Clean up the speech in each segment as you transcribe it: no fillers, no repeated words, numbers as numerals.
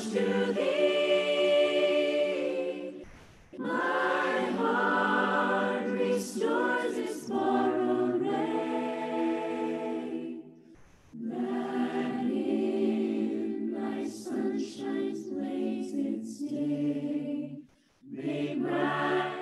to thee. My heart restores its borrowed ray, that in thy sunshine's blaze its day may brighter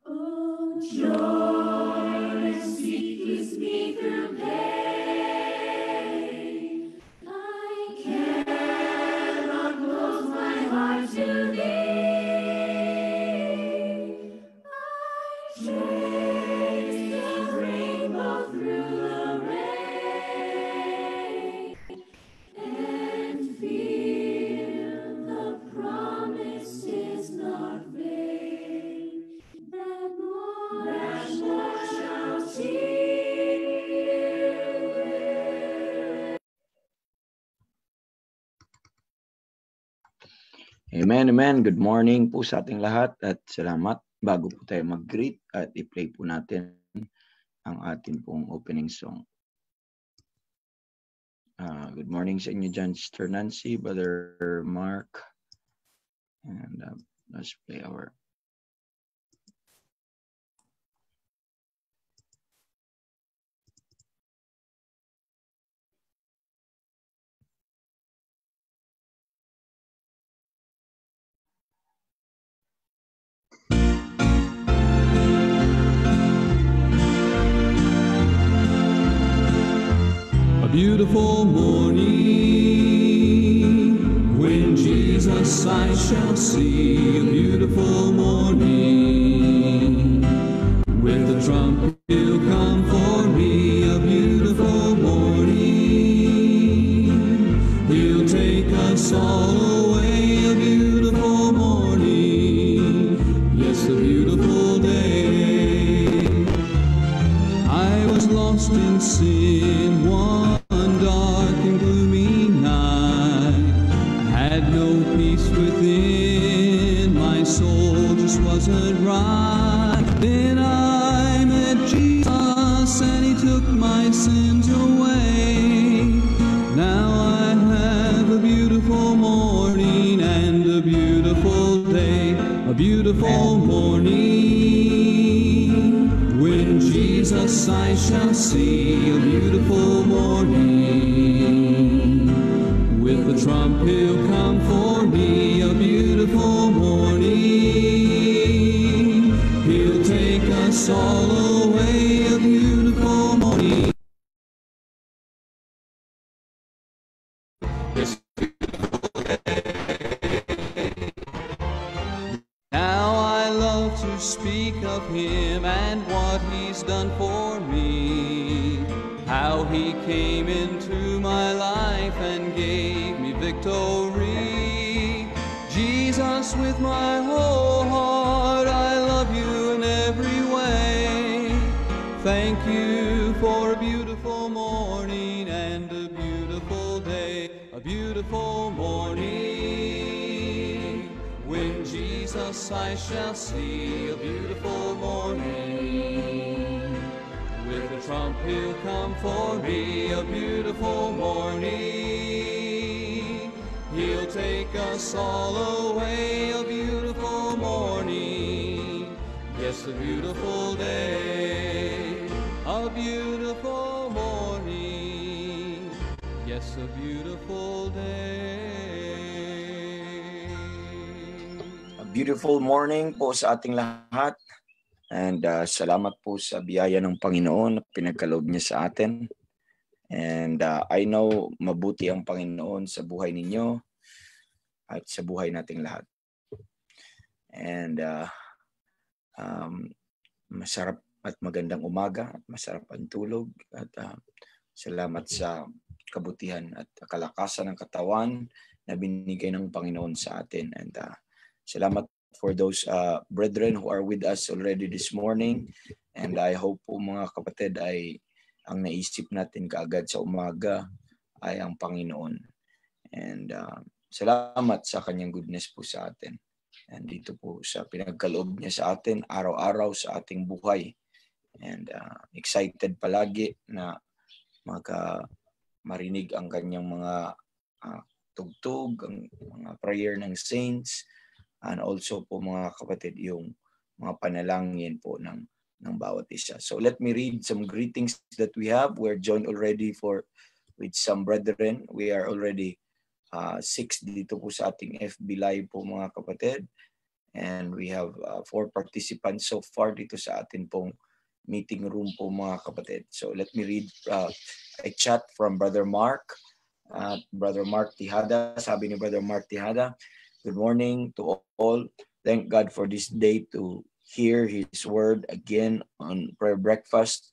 oh, joy that seeks me through pain, I cannot close my heart to thee. I trace the rainbow through the rain, and feel the promise is not vain, that more shall see. Amen, amen. Good morning po sa ating lahat at salamat. Bago po tayo mag-greet at i-play po natin ang ating pong opening song. Good morning sa inyo dyan, Sister Nancy, Brother Mark. And let's play our... A beautiful morning, when Jesus I shall see. A beautiful morning, with the trumpet he'll come for me. A beautiful morning, he'll take us all away. A beautiful morning, yes, a beautiful day. I was lost in sin one dark and gloomy night. I had no peace within, my soul just wasn't right. Then I met Jesus and he took my sins away. Now I have a beautiful morning and a beautiful day. A beautiful morning, when Jesus I shall see. A beautiful morning, with the trump he'll come for me. A beautiful morning, he'll take us all away. A beautiful morning. Yes, now I love to speak of him and what he's done for me, how he came into my life and gave me victory. Jesus, with my whole heart, I love you in every way. Thank you for a beautiful morning and a beautiful day. A beautiful morning, when Jesus I shall see. A beautiful morning, with the trump he'll come for me. A beautiful morning, he'll take us all away. A beautiful morning, yes, a beautiful day. A beautiful morning, yes, a beautiful day. A beautiful morning po sa ating lahat. And salamat po sa biyaya ng Panginoon na pinagkaloob niya sa atin. And I know mabuti ang Panginoon sa buhay ninyo at sa buhay nating lahat. And masarap at magandang umaga at masarap ang tulog. At salamat sa kabutihan at kalakasan ng katawan na binigay ng Panginoon sa atin. And salamat for those brethren who are with us already this morning. And I hope po mga kapatid ay ang naisip natin kaagad sa umaga ay ang Panginoon. And salamat sa kanyang goodness po sa atin. And dito po sa pinagkaloob niya sa atin, araw-araw sa ating buhay. And excited palagi na marinig ang kanyang mga tugtog, ang mga prayer ng saints, and also po mga kapatid, yung mga panalangin po ng bawat isa. So let me read some greetings that we have. We're joined already with some brethren. We are already 6 dito po sa ating FB Live po mga kapatid. And we have 4 participants so far dito sa atin pong meeting room po mga kapatid. So let me read a chat from Brother Mark. Brother Mark Tihada. Sabi ni Brother Mark Tihada, good morning to all. Thank God for this day to hear His word again on prayer breakfast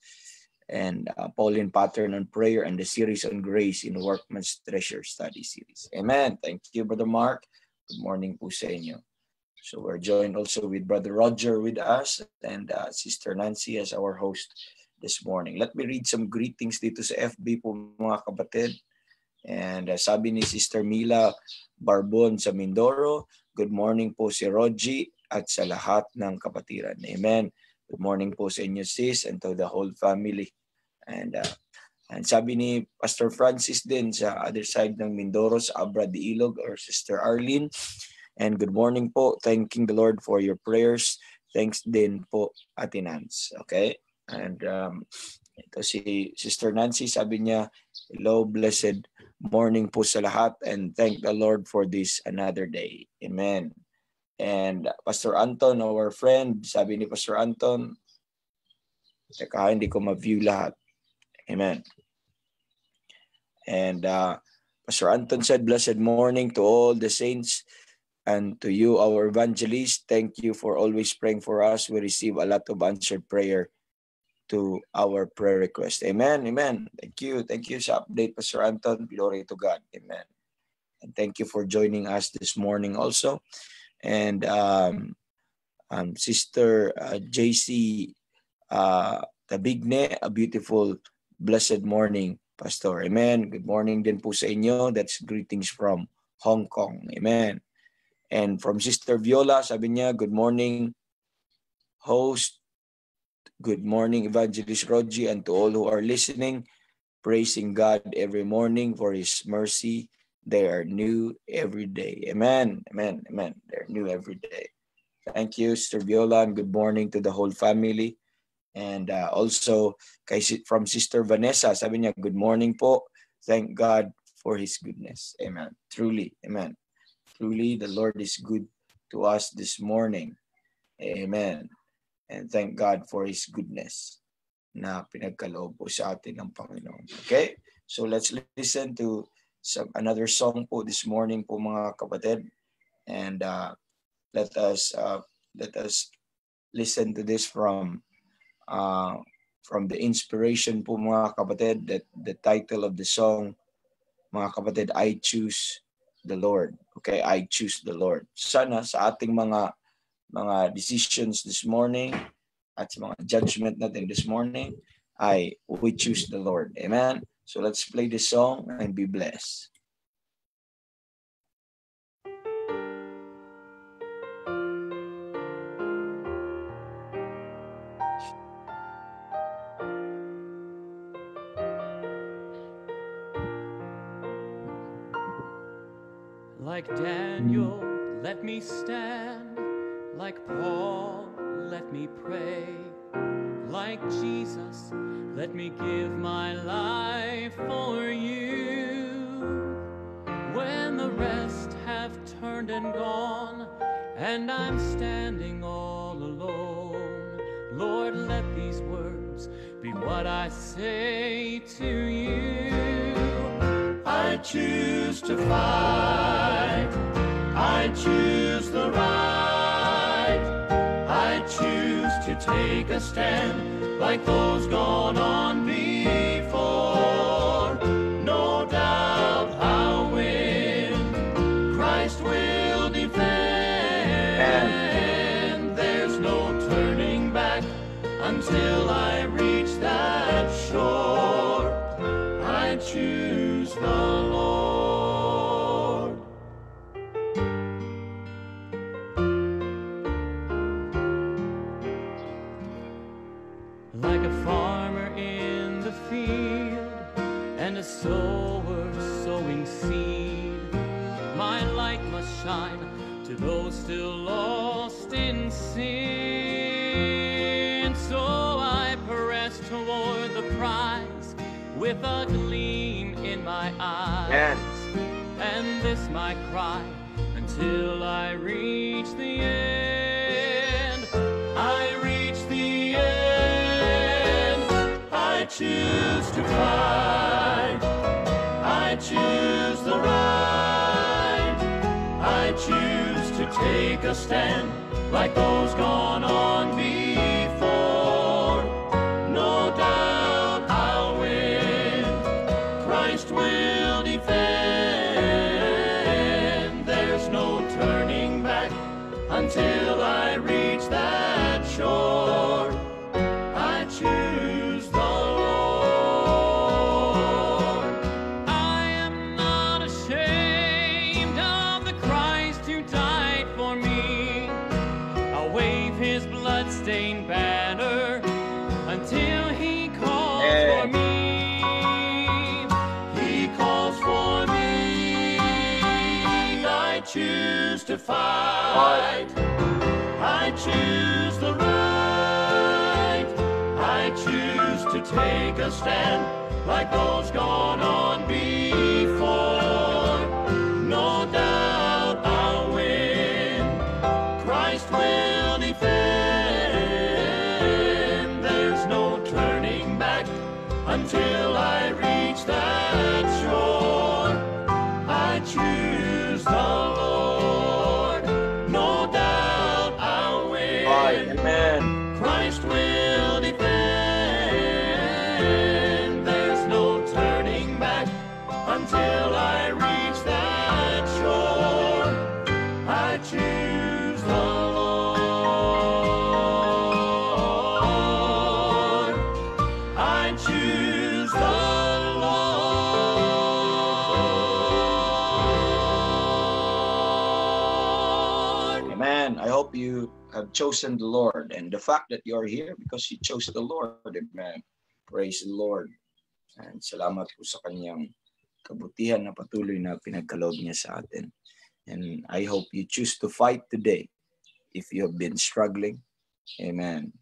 and Pauline pattern on prayer and the series on grace in Workman's Treasure study series. Amen. Thank you, Brother Mark. Good morning po sa inyo. So we're joined also with Brother Roger with us and Sister Nancy as our host this morning. Let me read some greetings dito sa FB po mga kapatid. And sabi ni Sister Mila Barbon sa Mindoro, good morning po si Rogie at sa lahat ng kapatiran. Amen. Good morning po sa inyo sis and to the whole family. And sabi ni Pastor Francis din sa other side ng Mindoro sa Abra de Ilog or Sister Arlene. And good morning po. Thanking the Lord for your prayers. Thanks din po Ate Nance. Okay? And ito si Sister Nancy, sabi niya, hello, blessed morning po sa lahat and thank the Lord for this another day. Amen. And Pastor Anton, our friend, sabi ni Pastor Anton, teka, hindi ko ma-view lahat. Amen. And Pastor Anton said, blessed morning to all the saints and to you, our evangelist. Thank you for always praying for us. We receive a lot of answered prayer to our prayer request. Amen. Amen. Thank you. Thank you sa update, Pastor Anton. Glory to God. Amen. And thank you for joining us this morning also. And Sister JC Tabigne, a beautiful, blessed morning, Pastor. Amen. Good morning din po sa inyo. That's greetings from Hong Kong. Amen. And from Sister Viola, sabi niya, good morning, host. Good morning, Evangelist Rogie, and to all who are listening, praising God every morning for His mercy. They are new every day. Amen. Amen. Amen. They're new every day. Thank you, Sister Viola, and good morning to the whole family. And also from Sister Vanessa, sabi niya, good morning po. Thank God for His goodness. Amen. Truly. Amen. Truly, the Lord is good to us this morning. Amen. And thank God for His goodness na pinagkaloob po sa atin ng Panginoon. Okay? So let's listen to another song po this morning po mga kapatid. And let us listen to this from the inspiration po mga kapatid, that the title of the song, mga kapatid, I Choose the Lord. Okay? I choose the Lord. Sana sa ating mga decisions this morning at sa mga judgment natin this morning, we choose the Lord. Amen? So let's play this song and be blessed. Like Daniel, let me stand. Like Paul, let me pray. Like Jesus, let me give my life for you. When the rest have turned and gone, and I'm standing all alone, Lord, let these words be what I say to you. I choose to fight. I choose the right. I choose to take a stand like those gone on before. No doubt I'll win. Christ will defend. There's no turning back until I reach that shore. I choose the Lord. a sower sowing seed, my light must shine to those still lost in sin. So I press toward the prize with a gleam in my eyes. And this my cry until I reach the end. I reach the end. I choose to fight. I choose the right. I choose to take a stand like those gone on before. No doubt I'll win. Christ will defend. There's no turning back until I reach that shore. I choose the Lord. I am not ashamed of the Christ who died for me. I'll wave his blood-stained banner until he calls for me. He calls for me. I choose to fight. I choose the right. I choose to take a stand like those gone on before. No doubt I'll win. Christ will defend. There's no turning back until I reach that shore. I choose the Lord. No doubt I'll win. Amen. Christ will defend. There's no turning back until I reach that shore. I choose the Lord. I choose the Lord. Amen. I hope you have chosen the Lord, and the fact that you are here because you chose the Lord. Amen. Praise the Lord. And salamat po sa kanyang kabutihan na patuloy na pinagkaloob niya sa atin. And I hope you choose to fight today if you have been struggling. Amen.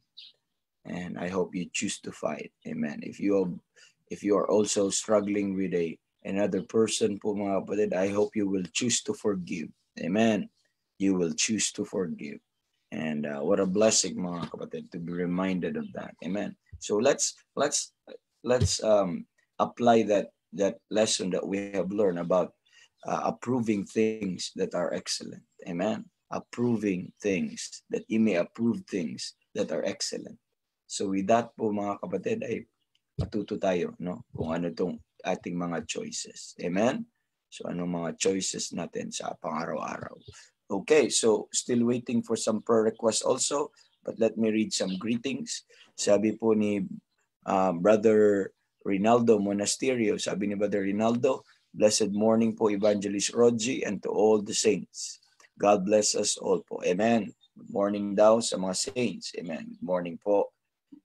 And I hope you choose to fight. Amen. If you are also struggling with another person po mga kapatid, I hope you will choose to forgive. Amen. You will choose to forgive. And what a blessing mga kapatid to be reminded of that. Amen. So let's apply that lesson that we have learned about approving things that are excellent. Amen. Approving things, that you may approve things that are excellent. So with that po mga kapatid ay matuto tayo, no? Kung ano tong ating mga choices. Amen. So anong mga choices natin sa pang-araw-araw. Okay, so still waiting for some prayer requests also, but let me read some greetings. Sabi po ni Brother Rinaldo Monasterio, sabi ni Brother Rinaldo, blessed morning po Evangelist Rodgy and to all the saints. God bless us all po. Amen. Good morning daw sa mga saints. Amen. Good morning po.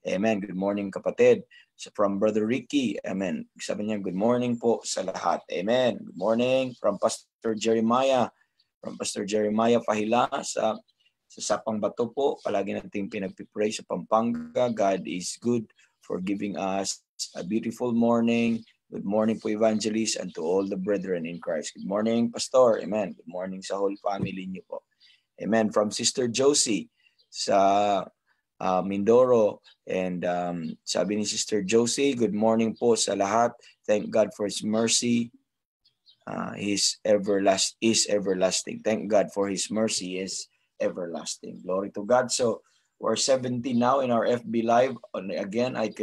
Amen. Good morning kapatid. So from Brother Ricky, amen. Sabi niya, good morning po sa lahat. Amen. Good morning from Pastor Jeremiah. From Pastor Jeremiah Pahila sa Sapang Bato po. Palagi natin pinagpipray sa Pampanga. God is good for giving us a beautiful morning. Good morning po Evangelist and to all the brethren in Christ. Good morning Pastor. Amen. Good morning sa whole family niyo po. Amen. From Sister Josie sa Mindoro. And sabi ni Sister Josie, good morning po sa lahat. Thank God for His mercy. His everlasting. Thank God for His mercy is everlasting. Glory to God. So we're 70 now in our FB Live. And again, I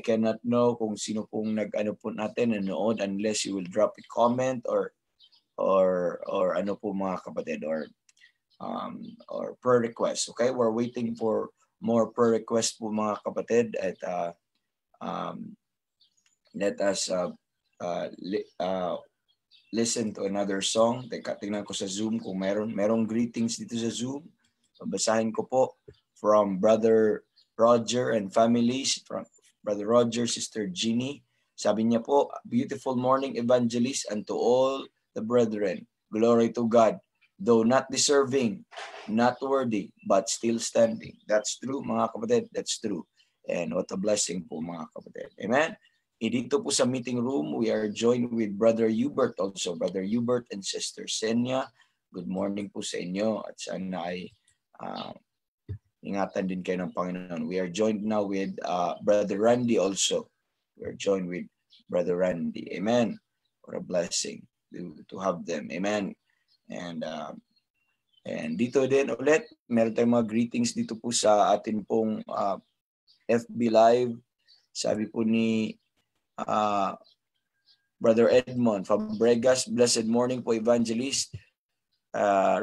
cannot know kung sino pong nag-ano po natin nanood unless you will drop a comment or ano po mga kapatid or prayer requests. Okay, we're waiting for more prayer requests po mga kapatid at let us listen to another song. Tingnan ko sa Zoom kung merong greetings dito sa Zoom. Babasahin ko po from Brother Roger and families, from Brother Roger, Sister Jeannie, Sabi niya po, beautiful morning evangelist and to all the brethren. Glory to God. Though not deserving, not worthy, but still standing. That's true, mga kapatid. That's true. And what a blessing po, mga kapatid. Amen? Dito po sa meeting room, we are joined with Brother Hubert also. Brother Hubert and Sister Senya. Good morning po sa inyo. At sana ay ingatan din kayo ng Panginoon. We are joined now with Brother Randy also. We are joined with Brother Randy. Amen. What a blessing to have them. Amen. And dito din ulit, meron tayong mga greetings dito po sa atin pong FB Live. Sabi po ni Brother Edmond Fabregas, blessed morning po Evangelist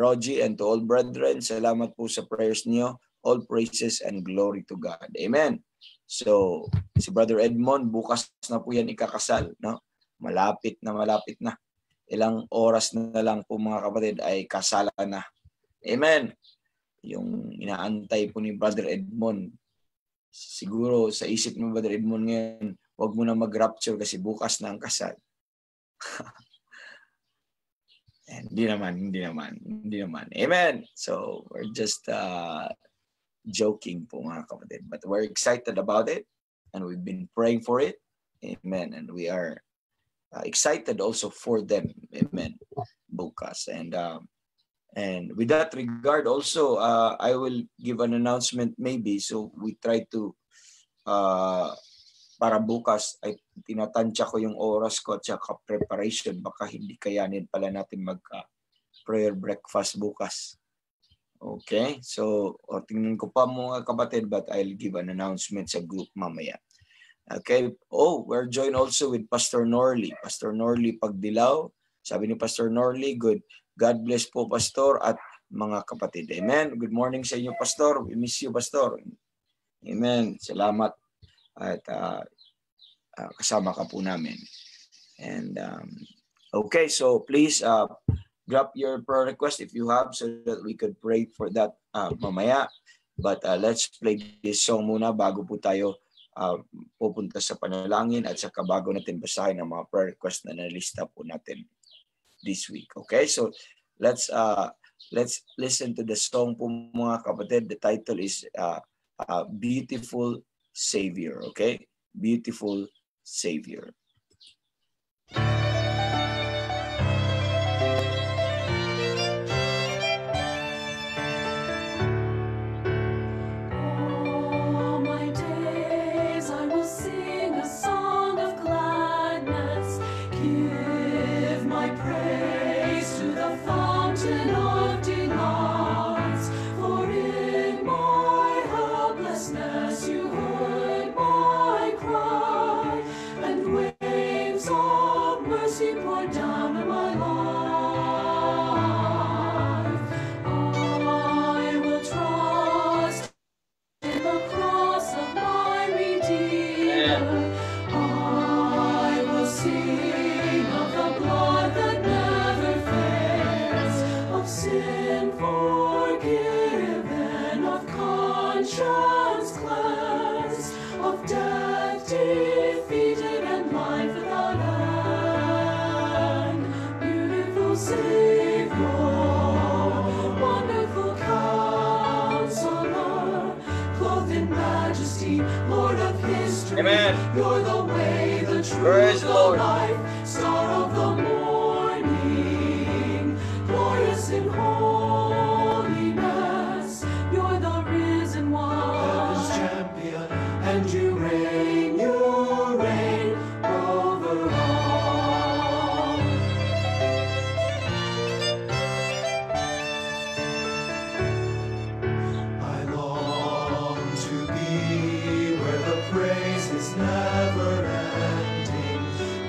Rogie and to all brethren. Salamat po sa prayers niyo. All praises and glory to God. Amen. So, si Brother Edmond, bukas na po yan ikakasal. No? Malapit na. Ilang oras na lang po mga kapatid ay kasala na. Amen. Yung inaantay po ni Brother Edmond. Siguro sa isip ni Brother Edmond ngayon, huwag mo na mag-rapture kasi bukas na ang kasal. Hindi naman. Amen. So, we're just joking po mga kapatid. But we're excited about it and we've been praying for it. Amen. And we are excited also for them. Amen. Bukas. And with that regard also, I will give an announcement maybe. So we try to, para bukas, ay tinatansya ko yung oras ko at saka preparation. Baka hindi kayanin pala natin mag-prayer breakfast bukas. Okay? So, tingnan ko pa mga kapatid, but I'll give an announcement sa group mamaya. Okay. Oh, we're joined also with Pastor Norley. Pastor Norley Pagdilaw. Sabi ni Pastor Norley, good. God bless po, Pastor, at mga kapatid. Amen. Good morning sa inyo, Pastor. We miss you, Pastor. Amen. Salamat. At kasama ka po namin. And okay, so please drop your prayer request if you have so that we could pray for that mamaya. But let's play this song muna bago po tayo pupunta sa panalangin at saka bago natin basahin ang mga prayer request na nalista po natin this week. Okay, so let's listen to the song po mga kapatid. The title is Beautiful Savior. Okay, Beautiful Savior. Amen. You're the way, the truth, the life, star of the morning, glorious in holiness. You're the risen one, heaven's champion, and you reign over all. I long to be where the praise is never ending.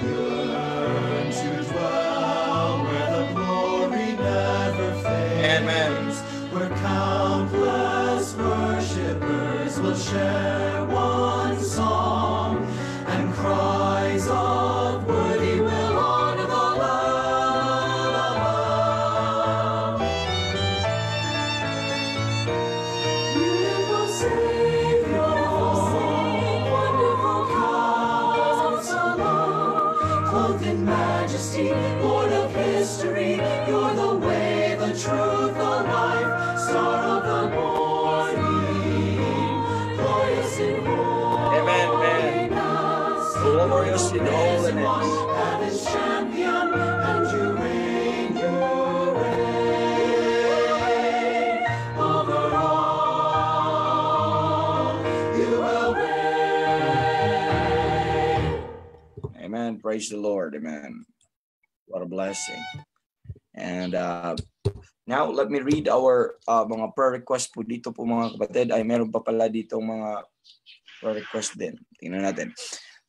Yearn to dwell where the glory never fades. Where countless worshipers will share one song, and cries of worthy will honor the Lamb. Beautiful Savior, wonderful Counselor, righteous in holiness. Heaven's champion, and you reign over all. You will reign. Amen. Praise the Lord. Amen. What a blessing. And now, let me read our mga prayer request po dito po mga kapatid. Ay, meron pa pala dito mga prayer request din. Tingnan natin.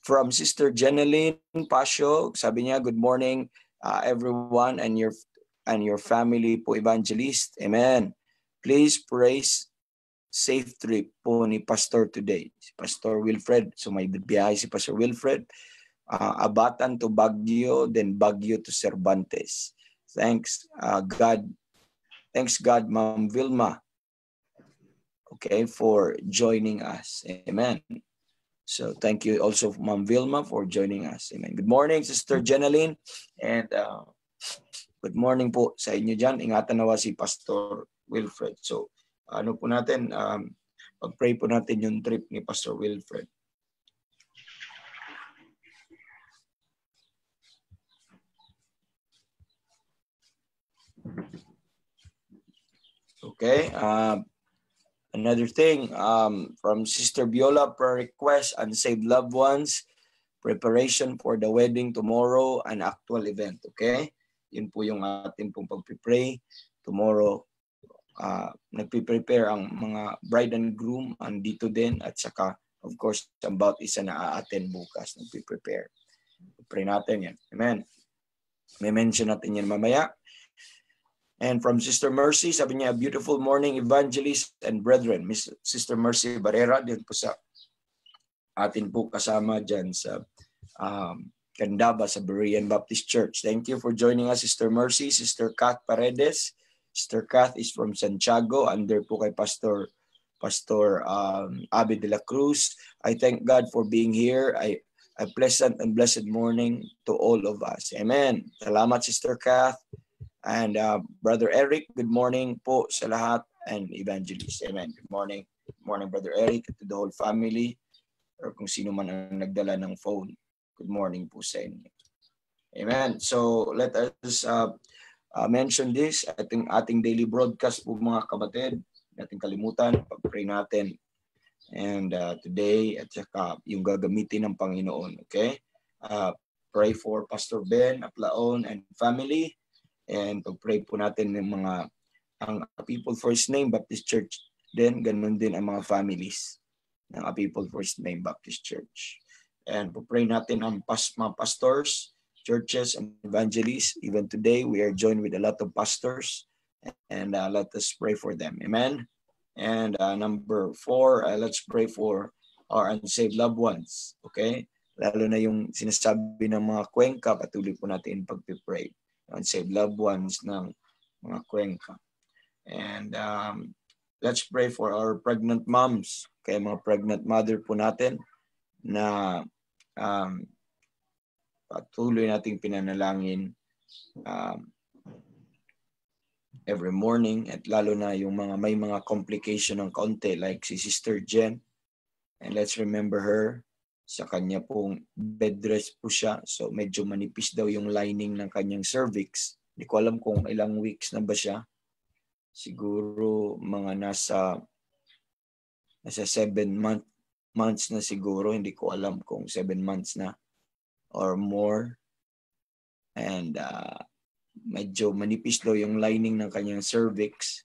From Sister Jeneline Pasio, sabi niya, good morning everyone and your family po, evangelist. Amen. Please praise safe trip po ni Pastor today. Si Pastor Wilfred. So may biyahe si Pastor Wilfred. Abatan to Baguio, then Baguio to Cervantes. Thanks God, Ma'am Vilma, okay, for joining us. Amen. So thank you also, Ma'am Vilma, for joining us. Amen. Good morning, Sister Jeneline, and good morning po sa inyo dyan. Ingatan nawa si Pastor Wilfred. So ano po natin, pag-pray po natin yung trip ni Pastor Wilfred. Okay. Another thing from Sister Viola, prayer request, unsaved loved ones, preparation for the wedding tomorrow, an actual event. Okay? Yun po yung atin pong pag-pray tomorrow. Nagpe-prepare ang mga bride and groom andito din, at saka of course about isa na a-attend bukas. Nagpe-prepare. Pray natin yan. Amen. May mention natin yan mamaya. And from Sister Mercy, sabi niya, beautiful morning, evangelists and brethren. Sister Mercy Barrera, din po sa atin po kasama dyan sa Candaba, sa Berean Baptist Church. Thank you for joining us, Sister Mercy. Sister Kath Paredes. Sister Kath is from Santiago, under po kay Pastor Abe de la Cruz. I thank God for being here. A pleasant and blessed morning to all of us. Amen. Salamat, Sister Kath. And Brother Eric, good morning po sa lahat, and evangelist. Amen. Good morning. Good morning, Brother Eric, to the whole family, or kung sino man ang nagdala ng phone. Good morning po sa inyo. Amen. So let us mention this, ating daily broadcast po mga kapatid. Natin kalimutan, pag-pray natin. And today, at saka yung gagamitin ng Panginoon. Okay? Pray for Pastor Ben Aplaon and family. And pag-pray po natin ng ang People First Name Baptist Church din, ganun din ang mga families ng People First Name Baptist Church. And pag-pray natin ang mga pastors, churches, and evangelists. Even today, we are joined with a lot of pastors, and let us pray for them. Amen. And number 4, let's pray for our unsaved loved ones. Okay? Lalo na yung sinasabi ng mga Cuenca, patuloy po natin pag-pray. Unsaved loved ones ng mga Cuenca. And let's pray for our pregnant moms. Kaya mga pregnant mother po natin na patuloy nating pinanalangin every morning, at lalo na yung may mga complication ng kaunti like si Sister Jen. And let's remember her. Sa kanya pong bed rest po siya. So medyo manipis daw yung lining ng kanyang cervix. Hindi ko alam kung ilang weeks na ba siya. Siguro mga nasa 7 months na siguro. Hindi ko alam kung 7 months na or more. And medyo manipis daw yung lining ng kanyang cervix.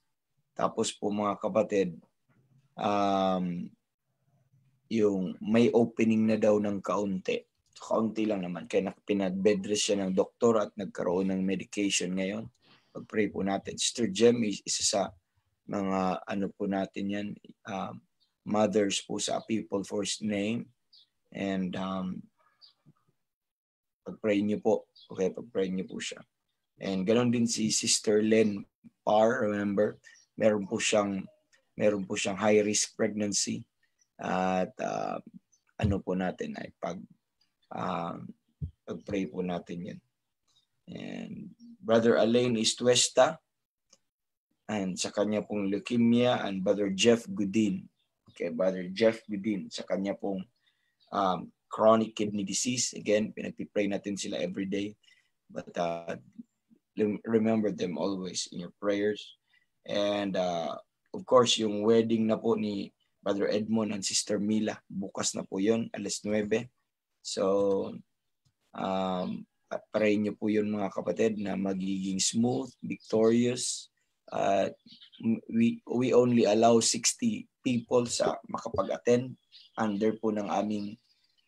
Tapos po mga kapatid, yung may opening na daw ng kaunti. Kaunti lang naman. Kaya pinag-bed rest siya ng doktor at nagkaroon ng medication ngayon. Pag-pray po natin. Sister Jem, isa sa mga po natin yan, mothers po sa People First Name. And pag-pray niyo po. Okay, pag-pray niyo po siya. And ganoon din si Sister Len Parr, remember? Meron po siyang high-risk pregnancy. At po natin ay pag-pray po natin yan. And Brother Alain Istuesta, and sa kanya pong leukemia, and Brother Jeff Goodin. Okay, Brother Jeff Goodin, sa kanya pong chronic kidney disease. Again, pinagpipray natin sila every day. But remember them always in your prayers. And of course, yung wedding na po ni Brother Edmond and Sister Mila, bukas na po yun, 9:00. So, pray nyo po yun mga kapatid na magiging smooth, victorious. We only allow 60 people sa makapag-attend under po ng aming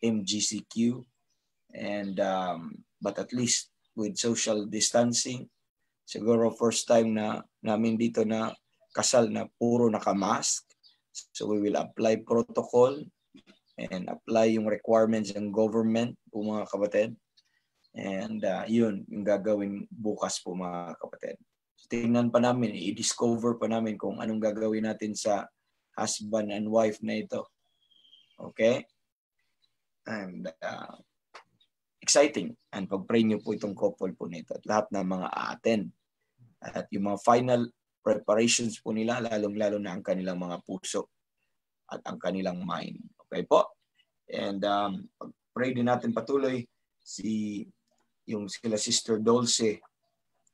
MGCQ. And but at least with social distancing, siguro first time na namin dito na kasal na puro naka-mask. So we will apply protocol and apply yung requirements ng government po mga kapatid. And yun yung gagawin bukas po mga kapatid. So, tingnan pa namin, i-discover pa namin kung anong gagawin natin sa husband and wife na ito. Okay? And exciting. And pag-pray nyo po itong couple po nito at lahat ng mga a-attend. At yung mga final preparations po nila, lalong-lalo na ang kanilang mga puso at ang kanilang mind. Okay po? And pag-pray din natin patuloy yung sila Sister Dulce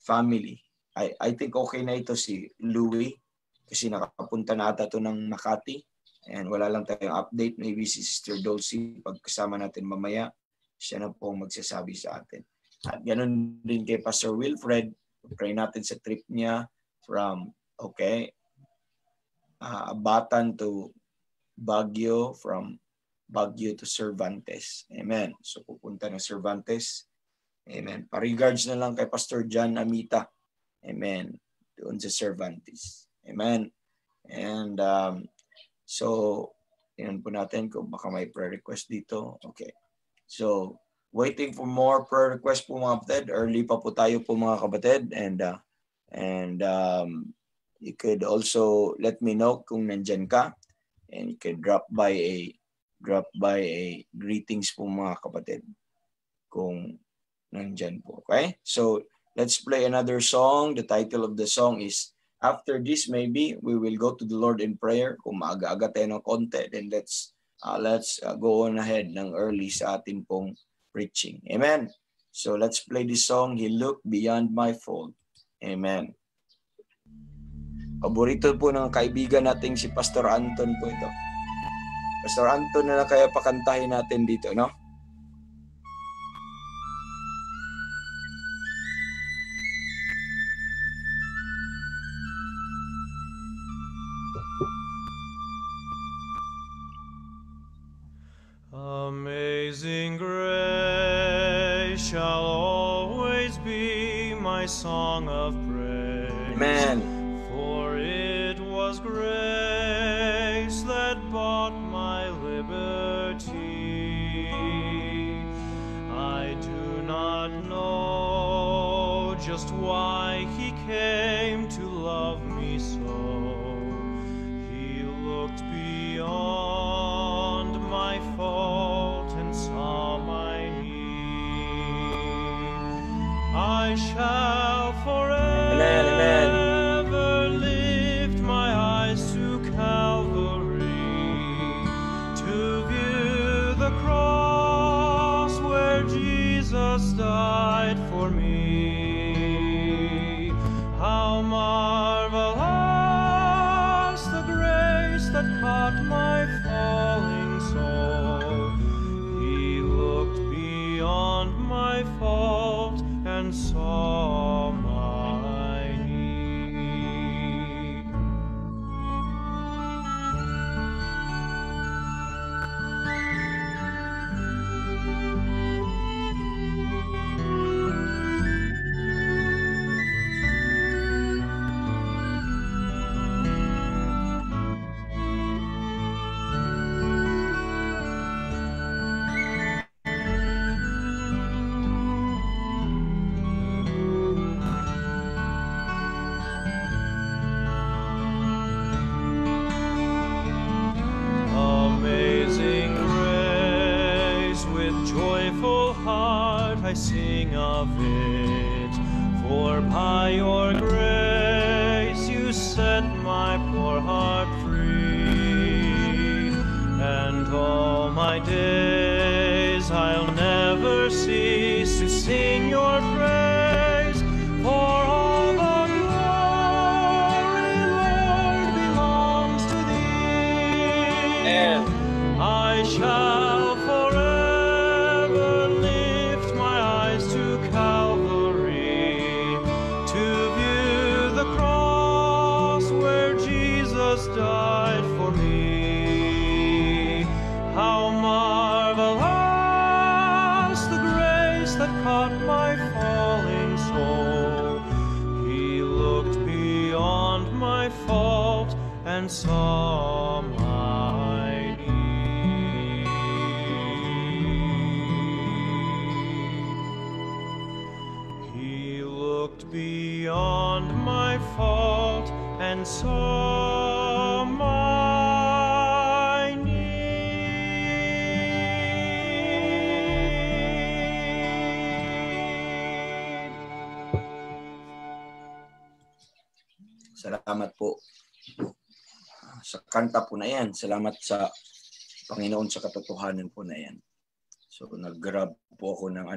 family. I think okay na ito si Louie kasi nakapunta na ata ito ng Makati and wala lang tayong update. Maybe si Sister Dulce pagkasama natin mamaya, siya na po magsasabi sa atin. At ganoon din kay Pastor Wilfred, pray natin sa trip niya from Batan to Baguio, from Baguio to Cervantes. Amen. So pupunta ng Cervantes. Amen. Pa-regards na lang kay Pastor John Amita. Amen. Doon sa Cervantes. Amen. And so, tingnan po natin kung baka may prayer request dito. Okay. So, waiting for more prayer request po mga kapatid. Early pa po tayo po mga kapatid. And you could also let me know kung nandyan ka. And you can drop by a greetings po mga kapatid kung nandyan po. Okay? So, let's play another song. The title of the song is After This Maybe We Will Go to the Lord in Prayer. Kung maaga-aga tayo ng konti, then let's go on ahead ng early sa ating pong preaching. Amen? So, let's play this song, He Looked Beyond My Fault. Amen. Paborito po ng kaibigan nating si Pastor Anton po ito. Pastor Anton na lang kaya pakantahin natin dito, no? Amazing grace shall always be my song of praise. Amen. For it was grace that bought my liberty. I do not know just why He came to love me so. He looked beyond my fault and saw my need. I shall forever lift my eyes to Calvary to view the cross where Jesus died for me. How marvelous the grace that caught my falling soul. He looked beyond my fault and saw my need. Amazing grace, with joyful heart I sing of it. For by your grace you set my poor heart free, and all my days saw my need. Salamat po sa kanta po na yan. Salamat sa Panginoon sa katotohanan po na yan. So nag-grab po ako ng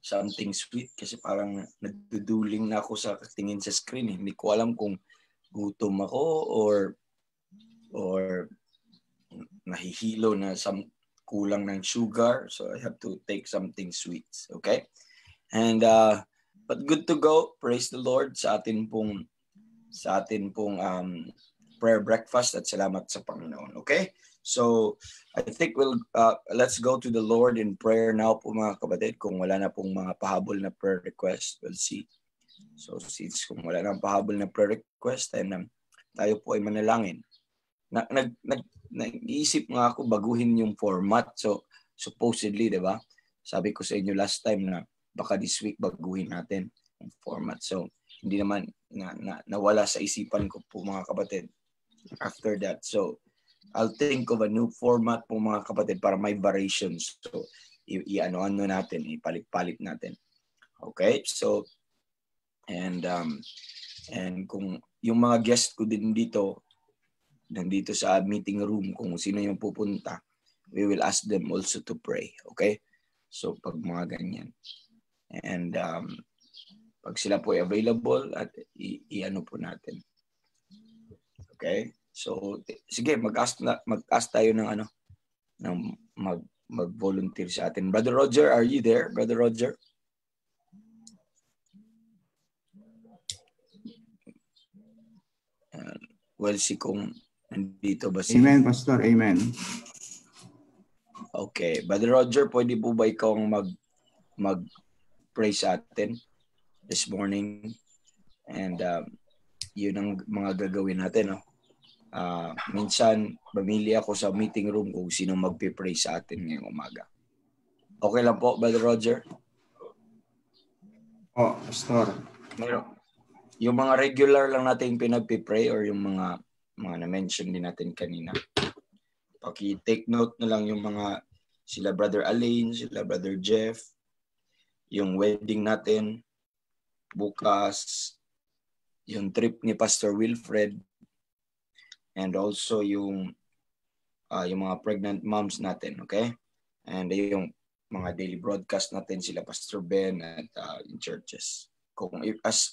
something sweet kasi parang nagduduling na ako sa tingin sa screen. Hindi ko alam kung gutom ako or nahihilo na kulang ng sugar. So I have to take something sweet. Okay? And but good to go. Praise the Lord sa atin pong prayer breakfast at salamat sa Panginoon. Okay? So, I think let's go to the Lord in prayer now po mga kapatid. Kung wala na pong mga pahabol na prayer request, we'll see. So, since kung wala na pahabol na prayer request, then tayo po ay manalangin. Nag-iisip nga ako baguhin yung format. So, supposedly, di ba? Sabi ko sa inyo last time na baka this week baguhin natin yung format. So, hindi naman nawala sa isipan ko po mga kapatid after that. So, I'll think of a new format po mga kapatid para may variations. So, i-ano-ano natin, ipalit-palit natin. Okay? So, and kung yung mga guest ko din nandito sa meeting room, kung sino yung pupunta, we will ask them also to pray. Okay? So, pag mga ganyan. And, pag sila po ay available at i-ano po natin. Okay? So sige, mag-ask tayo ng mag-volunteer sa atin. Brother Roger, are you there? Brother Roger? Well, si kung nandito ba si... Amen, Pastor. Amen. Okay. Brother Roger, pwede po ba ikaw mag-pray sa atin this morning? And yun ang mga gagawin natin. No? Minsan, mamili ako sa meeting room kung sino magpipray sa atin ngayong umaga. Okay lang po, Brother Roger? Oh, Pastor. Yung mga regular lang natin pinagpipray or yung mga na-mention din natin kanina. Paki-take note na lang yung mga sila Brother Alain, sila Brother Jeff, yung wedding natin, bukas, yung trip ni Pastor Wilfred, and also yung mga pregnant moms natin, okay? And yung mga daily broadcast natin, sila Pastor Ben at in churches. Kung as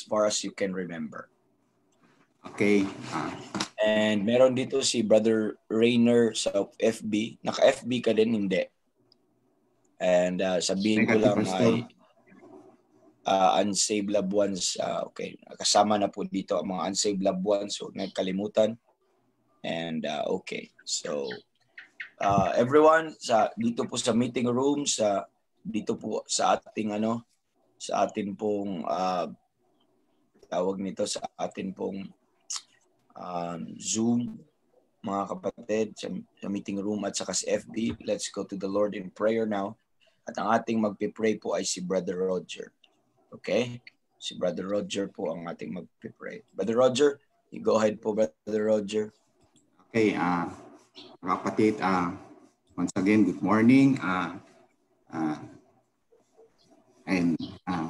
far as you can remember. Okay. And meron dito si Brother Rainer sa FB. Naka-FB ka din, hindi? And sabihin ko lang ay unsaved loved ones. Okay, kasama na po dito ang mga unsaved loved ones. So, nagkalimutan. And okay. So, everyone, dito po sa meeting room, dito po sa ating sa atin pong tawag nito, sa atin pong Zoom, mga kapatid, sa meeting room at saka sa FB. Let's go to the Lord in prayer now. At ang ating magpipray po ay si Brother Roger. Okay? Si Brother Roger po ang ating magpipray. Brother Roger, you go ahead po, Brother Roger. Okay, kapatid, once again, good morning. And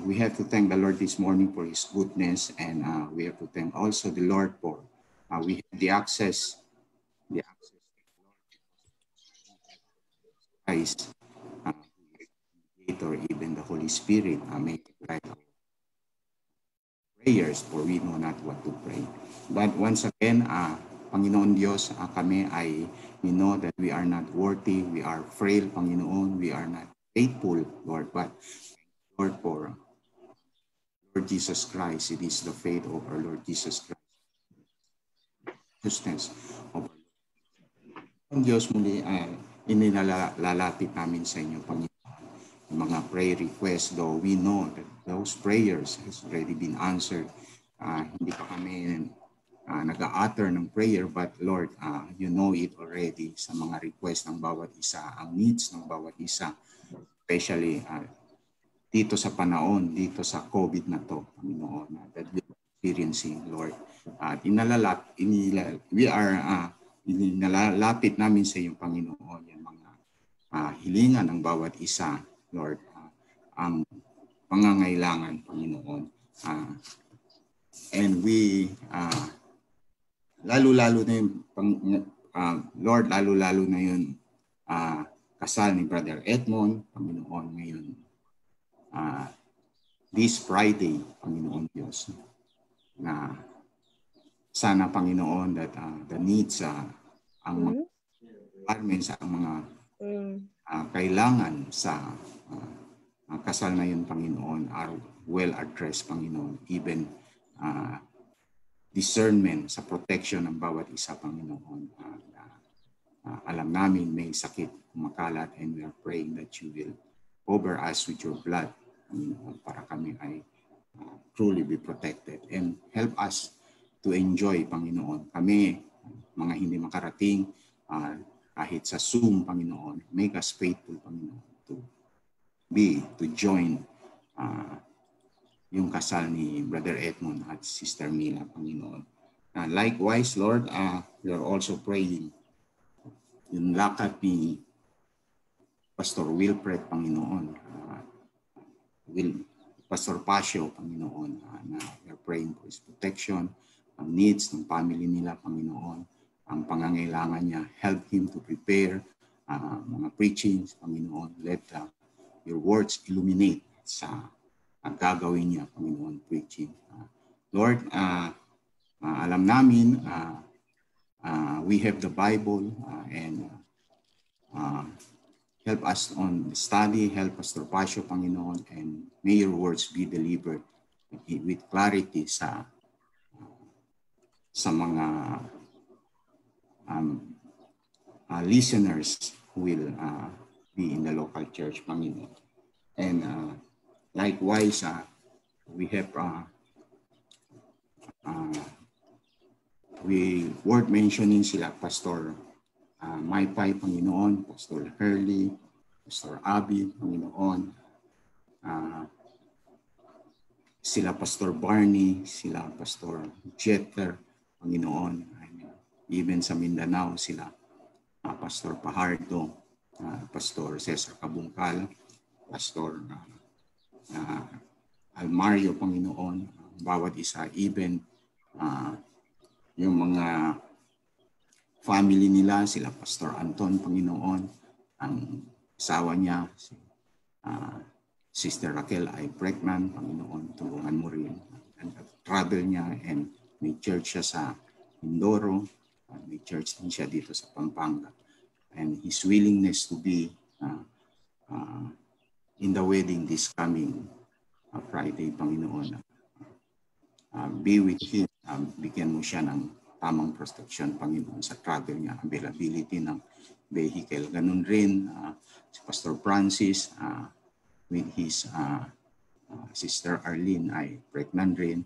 we have to thank the Lord this morning for His goodness, and we have to thank also the Lord for we have the access Christ, or even the Holy Spirit, make it right prayers, for we know not what to pray. But once again, Panginoon Diyos, kami ay we know that we are not worthy, we are frail, Panginoon, we are not faithful, Lord, but Lord, for Lord Jesus Christ, it is the faith of our Lord Jesus Christ. Justness of ang Diyos, muli inilalapit namin sa inyo, Panginoon, mga prayer requests, though we know that those prayers has already been answered. Hindi pa kami nag-a-utter ng prayer, but Lord, you know it already sa mga request ng bawat isa, ang needs ng bawat isa, especially dito sa panahon, dito sa COVID na to, Panginoon, that we're experiencing, Lord. At inalalapit namin sa iyong Panginoon yung mga hilingan ng bawat isa, Lord, ang pangangailangan, Panginoon. And we, lalo-lalo na yung, Lord, lalo-lalo na yung kasal ni Brother Edmond, Panginoon, ngayon. This Friday, Panginoon Diyos, na sana, Panginoon, that the needs, ang mga requirements, ang mga kailangan sa kasal na yun, Panginoon, are well addressed, Panginoon. Even discernment sa protection ng bawat isa, Panginoon. Alam namin may sakit kumakalat, and we are praying that you will cover us with your blood, Panginoon, para kami ay truly be protected and help us to enjoy, Panginoon. Kami, mga hindi makarating, kahit sa Zoom, Panginoon, make us faithful, Panginoon, to join yung kasal ni Brother Edmond at Sister Mila, Panginoon. Likewise, Lord, we are also praying yung lakad ni Pastor Wilfred, Panginoon, Pastor Pasio, Panginoon, na we are praying for his protection, ang needs ng family nila, Panginoon, ang pangangailangan niya, help him to prepare mga preachings, Panginoon. Let your words illuminate sa gagawin niya, Panginoon, preaching. Lord, alam namin, we have the Bible and help us on study, help Pastor Pasio, Panginoon, and may your words be delivered with clarity sa mga listeners who will be in the local church, Panginoon. And likewise, we have we word mentioning sila Pastor Maypay, Panginoon, Pastor Hurley, Pastor Abby, Panginoon, sila Pastor Barney, sila Pastor Jeter, Panginoon, even sa Mindanao, sila Pastor Pahardo, Pastor Cesar Cabungcal, Pastor Almario, Panginoon, bawat isa, even yung mga family nila, sila Pastor Anton, Panginoon, ang asawa niya, Sister Raquel ay pregnant, Panginoon, tulungan mo rin ang travel niya, and may church siya sa Mindoro, may church din siya dito sa Pampanga, and his willingness to be in the wedding this coming Friday, Panginoon. Be with him, bigyan mo siya ng tamang protection, Panginoon, sa travel niya, availability ng vehicle. Ganun rin si Pastor Francis with his Sister Arlene ay pregnant rin.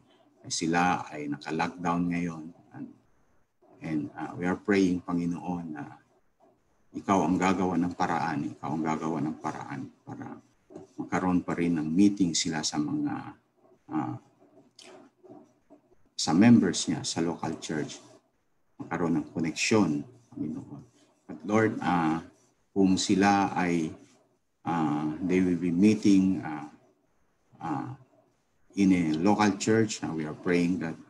Sila ay naka-lockdown ngayon. And we are praying, Panginoon, na ikaw ang gagawa ng paraan, para magkaroon pa rin ng meeting sila sa mga sa members niya sa local church, magkaroon ng koneksyon, Panginoon. But Lord, kung sila ay they will be meeting in a local church, we are praying that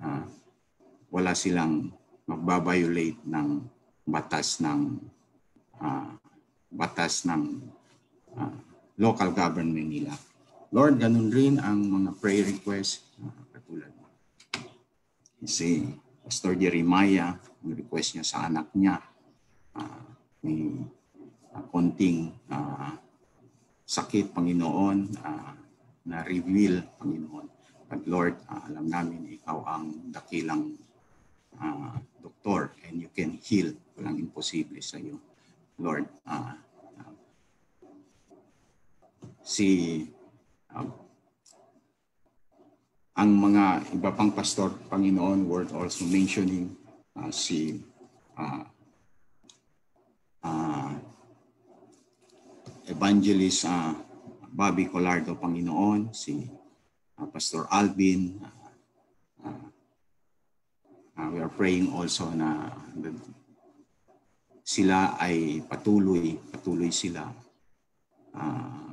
wala silang magbabiolate ng batas ng local government nila. Lord, ganun rin ang mga prayer requests, katulad si Pastor Jeremiah, ang request niya sa anak niya, may konting sakit, Panginoon, na reveal, Panginoon. But Lord, alam namin ikaw ang dakilang doktor, and you can heal. Walang imposible sa iyo, Lord. Ang mga iba pang pastor, Panginoon, word also mentioning si Evangelist Bobby Colardo, Panginoon, si Pastor Alvin. We are praying also na sila ay patuloy sila.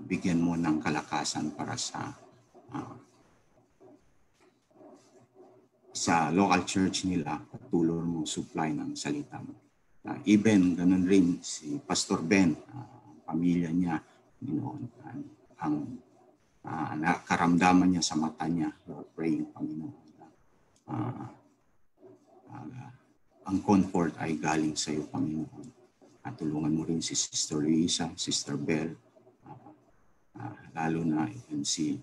Bigyan mo ng kalakasan para sa local church nila, patuloy mo supply ng salita mo. Even ganun rin si Pastor Ben, pamilya niya, Panginoon, ang nakaramdaman niya sa mata niya. We are praying, Panginoon. Ang comfort ay galing sa iyo, Panginoon. At tulungan mo rin si Sister Luisa, Sister Bell, lalo na si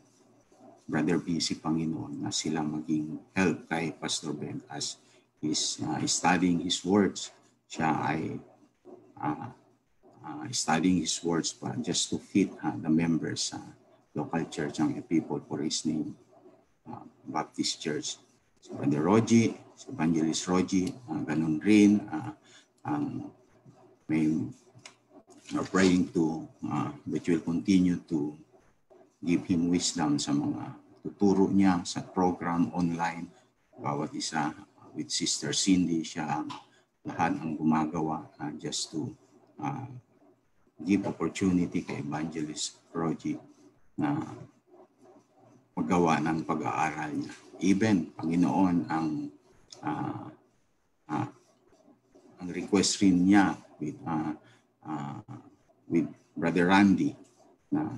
Brother BC, Panginoon, na sila maging help kay Pastor Ben as he's studying his words. Siya ay studying his words pa just to fit the members sa local church ang people for his name, Baptist Church. Si Brother Rogie, si Evangelist Rogie, ganun rin. We're praying to that you will continue to give him wisdom sa mga tuturo niya sa program online. Bawat isa with Sister Cindy, siya lahat ang gumagawa just to give opportunity kay Evangelist Rogie na magawa ng pag-aaral niya. Even, Panginoon, ang request rin niya with Brother Randy na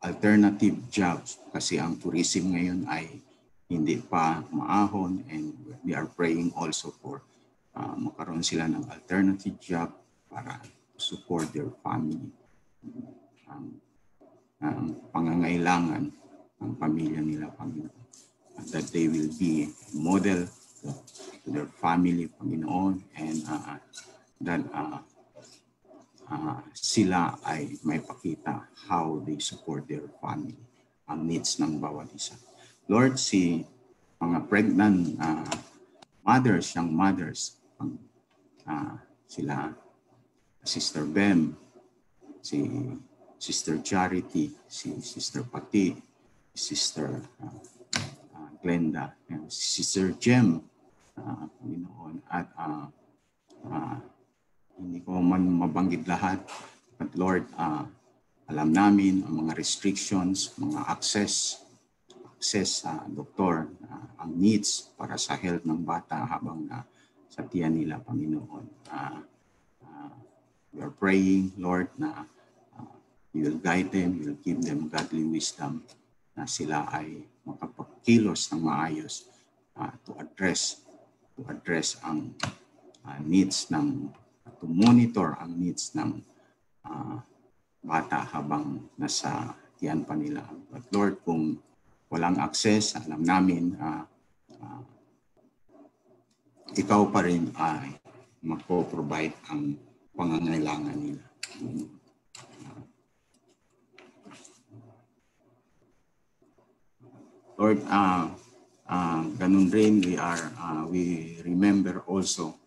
alternative jobs kasi ang tourism ngayon ay hindi pa maahon, and we are praying also for magkaroon sila ng alternative job para support their family. Ang pangangailangan ng pamilya nila, Panginoon. That they will be model to their family, Panginoon, and that sila ay may pakita how they support their family, ang needs ng bawat isa. Lord, si mga pregnant mothers, young mothers, sila, Sister Bem, si Sister Charity, si Sister Pati, Sister Glenda, si Sister Jem, Panginoon, at hindi ko man mabanggit lahat, but Lord, alam namin ang mga restrictions, mga access sa doktor, ang needs para sa health ng bata habang sa tiyan nila, Panginoon. We are praying, Lord, na you will guide them, you will give them godly wisdom na sila ay makapagkilos ng maayos to address ang needs to monitor ang needs ng bata habang nasa tiyan pa nila. But Lord, kung walang access, alam namin ikaw pa rin ay magpo-provide ang pangangailangan nila. Lord, ganun rin we remember also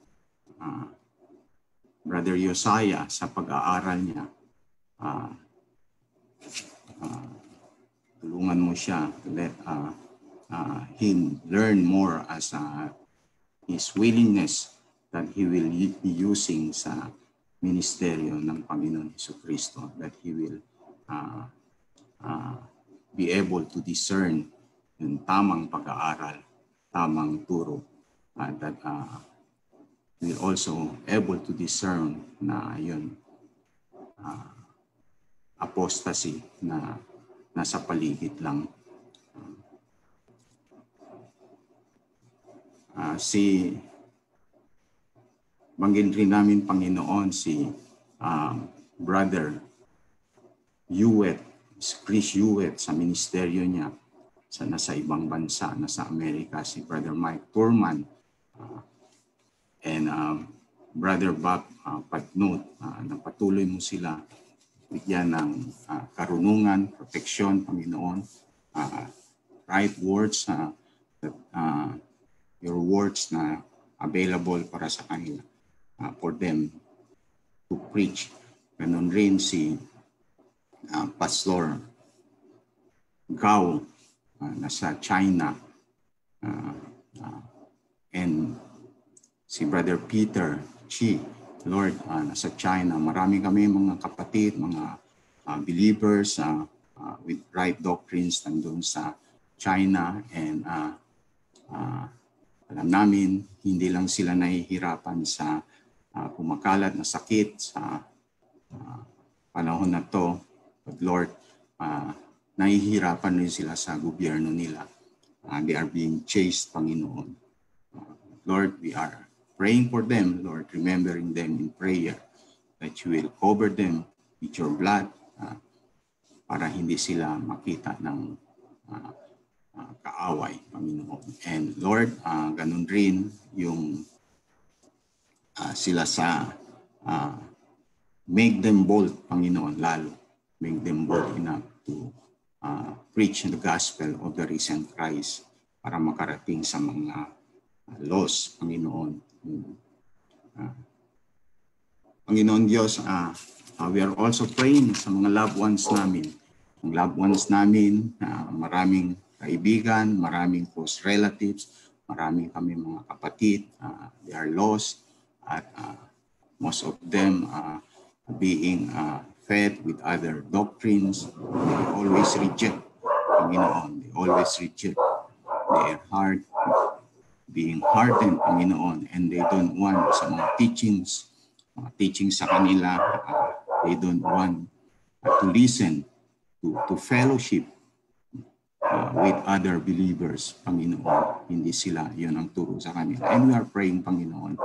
Brother Josiah sa pag-aaral niya. Tulungan mo siya, let him learn more as his willingness that he will be using sa ministeryo ng Panginoon Jesucristo, that he will be able to discern yung tamang pag-aaral, tamang turo, that will also able to discern na yun apostasy na nasa paligid lang. Banggin rin namin, Panginoon, si Brother Hewitt, Chris Hewitt sa ministeryo niya nasa ibang bansa, nasa Amerika, si Brother Mike Turman, and Brother Bob Patnut, na patuloy mo sila bigyan ng karunungan, proteksyon, Panginoon, right words, your words na available para sa kanila, for them to preach. Ganon rin si Pastor Gao, nasa China, and si Brother Peter Chi, Lord, nasa China. Marami kami mga kapatid, mga believers with right doctrines nandun sa China, and alam namin, hindi lang sila nahihirapan sa kumakalat na sakit sa panahon na to, but Lord, nahihirapan rin sila sa gobyerno nila. They are being chased, Panginoon. Lord, we are praying for them, Lord, remembering them in prayer, that you will cover them with your blood para hindi sila makita ng kaaway, Panginoon. And Lord, ganun rin yung sila sa make them bold, Panginoon, lalo. Make them bold enough to preach the gospel of the risen Christ para makarating sa mga lost, Panginoon. Panginoon Diyos, we are also praying sa mga loved ones namin. Ang loved ones namin, maraming kaibigan, maraming close relatives, maraming kami mga kapatid, they are lost, at most of them being fed with other doctrines. They always reject, Panginoon. They always reject their heart, being hardened, Panginoon, and they don't want sa mga teachings sa kanila, they don't want to listen, to fellowship with other believers, Panginoon. Hindi sila, yun ang turo sa kanila. And we are praying, Panginoon,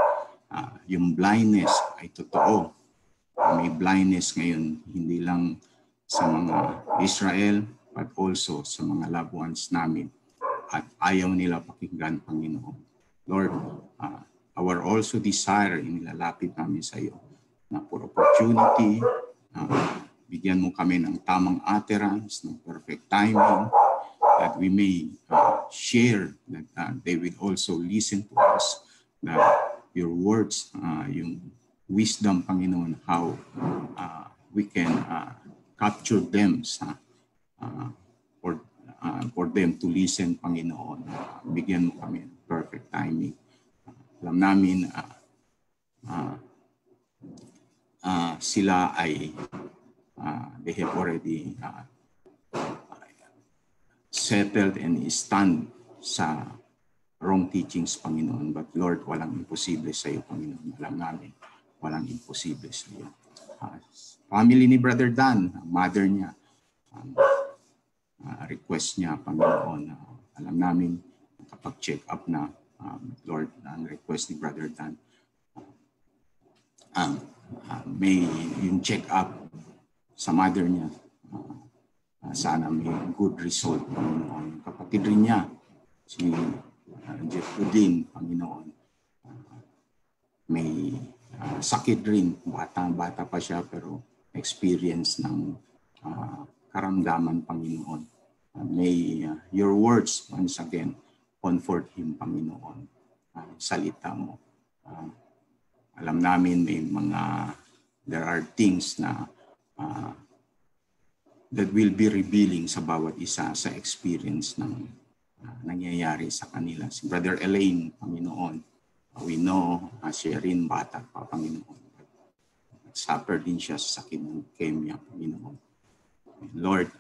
yung blindness ay totoo. May blindness ngayon, hindi lang sa mga Israel, but also sa mga loved ones namin. At ayaw nila pakinggan, Panginoon. Lord, our also desire, inilalapit namin sa iyo, na for opportunity, bigyan mo kami ng tamang utterance, ng perfect timing, that we may share, that they will also listen to us, that your words, yung wisdom, Panginoon, how we can capture them sa for them to listen, Panginoon. Bigyan mo kami ng perfect timing. Alam namin, sila ay they have already settled and stand sa wrong teachings, Panginoon. But Lord, walang imposible sa iyo, Panginoon. Alam namin, walang imposible sa iyo. Family ni Brother Dan, mother niya, request niya, Panginoon. Alam namin, kapag check up na, Lord, ang request ni Brother Dan, may yung check up sa mother niya, sana may good result, Panginoon. Kapatid rin niya, si Jeff Udin, Panginoon, may sakit rin, bata pa siya, pero experience ng karamdaman, Panginoon. May your words, once again, comfort him, Panginoon. Salita mo. Alam namin may there are things na that will be revealing sa bawat isa sa experience ng nangyayari sa kanila. Si Brother Elaine, Panginoon, we know, siya rin bata pa, Panginoon. Suffer din siya sa sakit ng leukemia, Panginoon. Lord,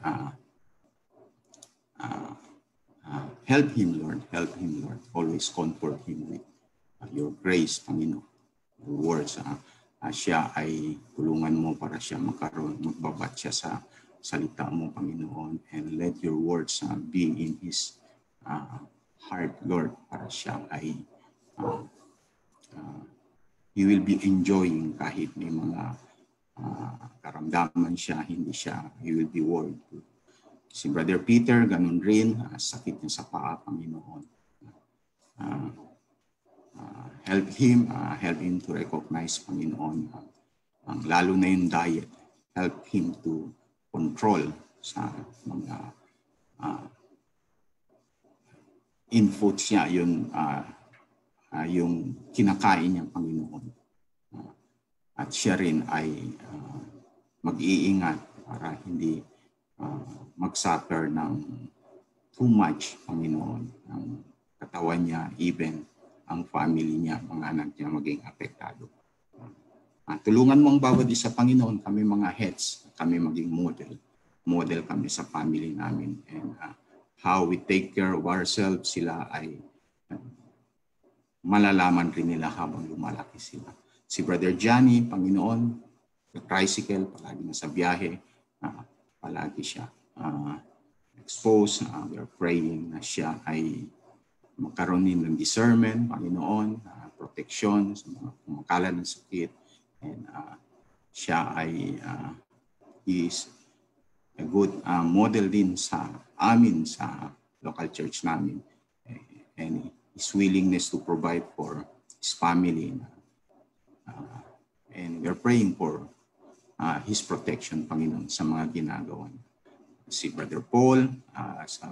help him, Lord. Help him, Lord. Always comfort him with your grace, Panginoon. Your words, siya ay tulungan mo para siya magbabat siya sa salita mo, Panginoon. And let your words be in his heart, Lord, para siya ay he will be enjoying kahit may mga karamdaman siya, he will be worried. Si Brother Peter, ganun rin, sakit niya sa paa, Panginoon. Help him to recognize, Panginoon, lalo na yung diet. Help him to control sa mga inputs niya, yung kinakain niya, Panginoon. At siya rin ay mag-iingat para hindi mag-suffer ng too much, Panginoon, ang katawan niya, even ang family niya, mga anak niya maging apektado. Tulungan mo ang bawat isa, Panginoon, kami mga heads, kami maging model kami sa family namin, and how we take care of ourselves, sila ay malalaman rin nila habang lumalaki sila. Si Brother Johnny, Panginoon, sa tricycle, palagi na sa biyahe, palagi siya exposed. We are praying na siya ay magkaroon din ng discernment, Panginoon, protection sa mga kumakalat ng sakit. And siya ay is a good model din sa amin, sa local church namin. And his willingness to provide for his family. And we are praying for his protection, Panginoon, sa mga ginagawa niya. Si Brother Paul, sa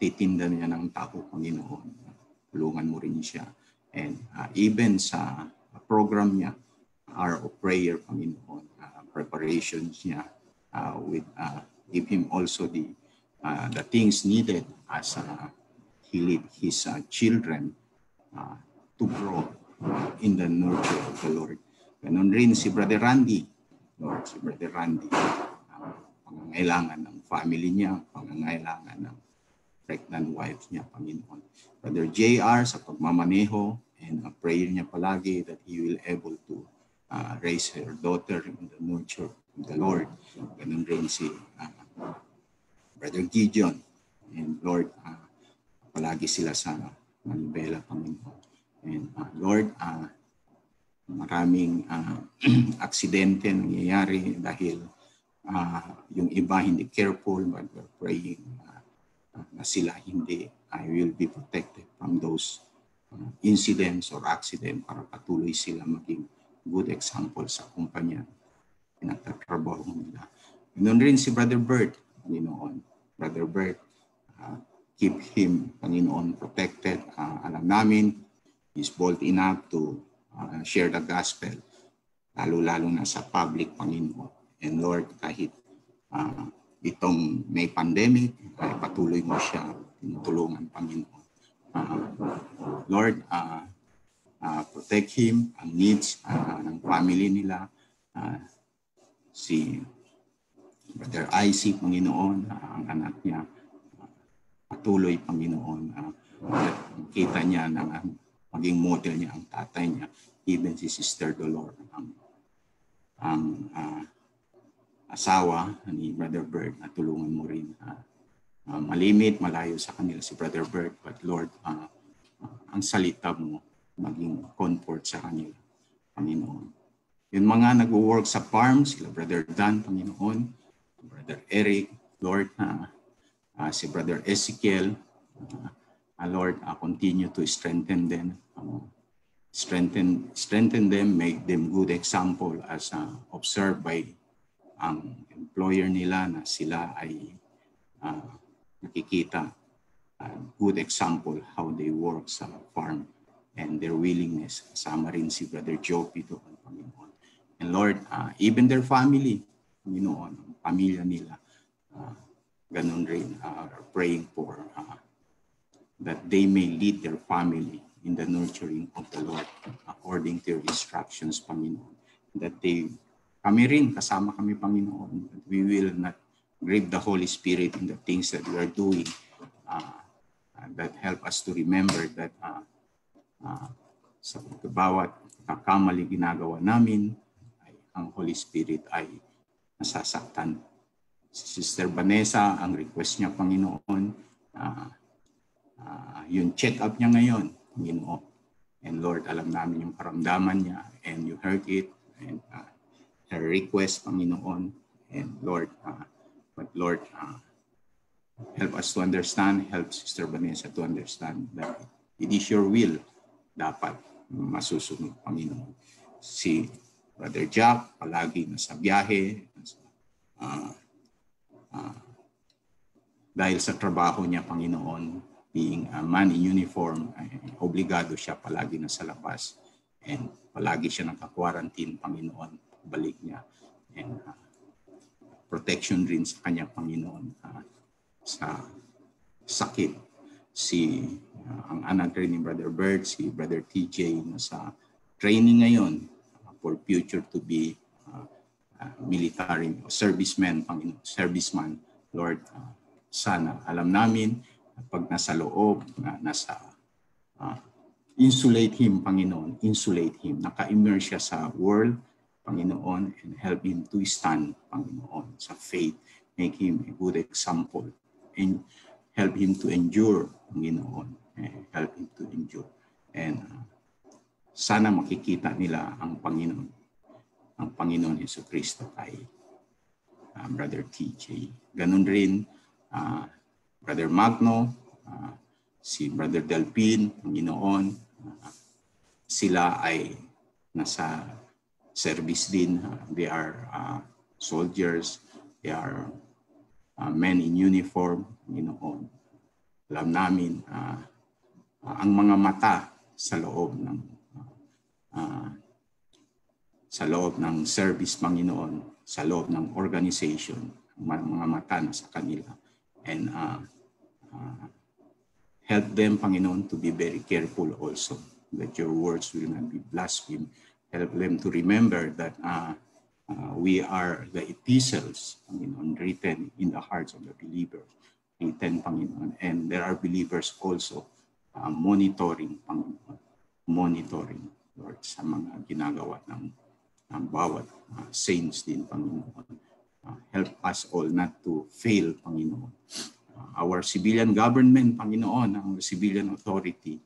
titinda niya ng tao, Panginoon, tulungan mo rin siya. And even sa program niya, Hour of Prayer, Panginoon, preparations niya, give him also the things needed as he lead his children to grow in the nurture of the Lord. Ganon rin si Brother Randy, Lord, si Brother Randy, pangangailangan ng family niya, pangangailangan ng pregnant wife niya, Panginoon. Brother JR sa pagmamaneho, and prayer niya palagi that he will able to raise her daughter in the nurture of the Lord. Ganon rin si Brother Gideon, and Lord, palagi sila sa Manibela, Panginoon. And Lord, maraming aksidente nangyayari dahil yung iba hindi careful, but we're praying na sila hindi will be protected from those incidents or accident para patuloy sila maging good example sa kumpanya pinagtatrabaho nila. Ganoon rin si Brother Bert, Panginoon. Brother Bert, keep him, Panginoon, protected. Alam namin, he's bold enough to share the gospel, lalo-lalo na sa public, Panginoon. And Lord, kahit itong may pandemic, ay patuloy mo siya tinutulungan, Panginoon. Lord, protect him, ang needs ng family nila. Si Brother Isaac, Panginoon, ang anak niya, patuloy, Panginoon, kita niya na maging model niya ang tatay niya, even si Sister Dolor, ang asawa ni Brother Bert, na tulungan mo rin. Malimit, malayo sa kanila si Brother Bert, but Lord, ang salita mo maging comfort sa kanila, Panginoon. Yung mga nag-work sa farm, sila Brother Dan, Panginoon, Brother Eric, Lord, si Brother Ezekiel, Lord, continue to strengthen them, strengthen them, make them good example as observed by ang employer nila na sila ay nakikita good example how they work sa farm and their willingness. Kasama rin si Brother Joby doon, Panginoon. And Lord, even their family, Panginoon, ang pamilya nila, ganun rin, praying for that they may lead their family in the nurturing of the Lord according to your instructions, Panginoon. That kami rin, kasama kami, Panginoon, that we will not grieve the Holy Spirit in the things that we are doing, that help us to remember that sa bawat kakamali ginagawa namin, ang Holy Spirit ay nasasaktan. Si Sister Vanessa, ang request niya, Panginoon, yung check-up niya ngayon, Panginoon. And Lord, alam namin yung karamdaman niya, and you heard it, and her request, Panginoon. And Lord, but Lord, help us to understand, help Sister Vanessa to understand that it is your will dapat masusunod, Panginoon. Si Brother Jack, palagi nasa biyahe, dahil sa trabaho niya, Panginoon, being a man in uniform, obligado siya palagi nasa labas. And palagi siya naka-quarantine, Panginoon, balik niya. And protection rin sa kanya, Panginoon, sa sakit. Ang anak rin ni Brother Bert, si Brother TJ, nasa training ngayon for future to be military serviceman, Panginoon, serviceman. Lord, sana alam namin pag nasa loob, nasa insulate him, Panginoon, insulate him. Naka-immerse siya sa world, Panginoon, and help him to stand, Panginoon, sa faith. Make him a good example and help him to endure, Panginoon. Help him to endure. And sana makikita nila ang Panginoon Jesucristo kay Brother TJ. Ganun rin, Brother Magno, si Brother Delpin, Panginoon, sila ay nasa service din. They are soldiers. They are men in uniform, Panginoon. Alam namin, ang mga mata sa loob ng service, Panginoon, sa loob ng organization, mga mata na sa kanila. And help them, Panginoon, to be very careful also that your words will not be blasphemed. Help them to remember that we are the epistles, Panginoon, written in the hearts of the believers. Written, Panginoon. And there are believers also monitoring, Panginoon. Monitoring, Lord, sa mga ginagawa ng bawat saints din, Panginoon. Help us all not to fail, Panginoon. Our civilian government, Panginoon, ang civilian authority,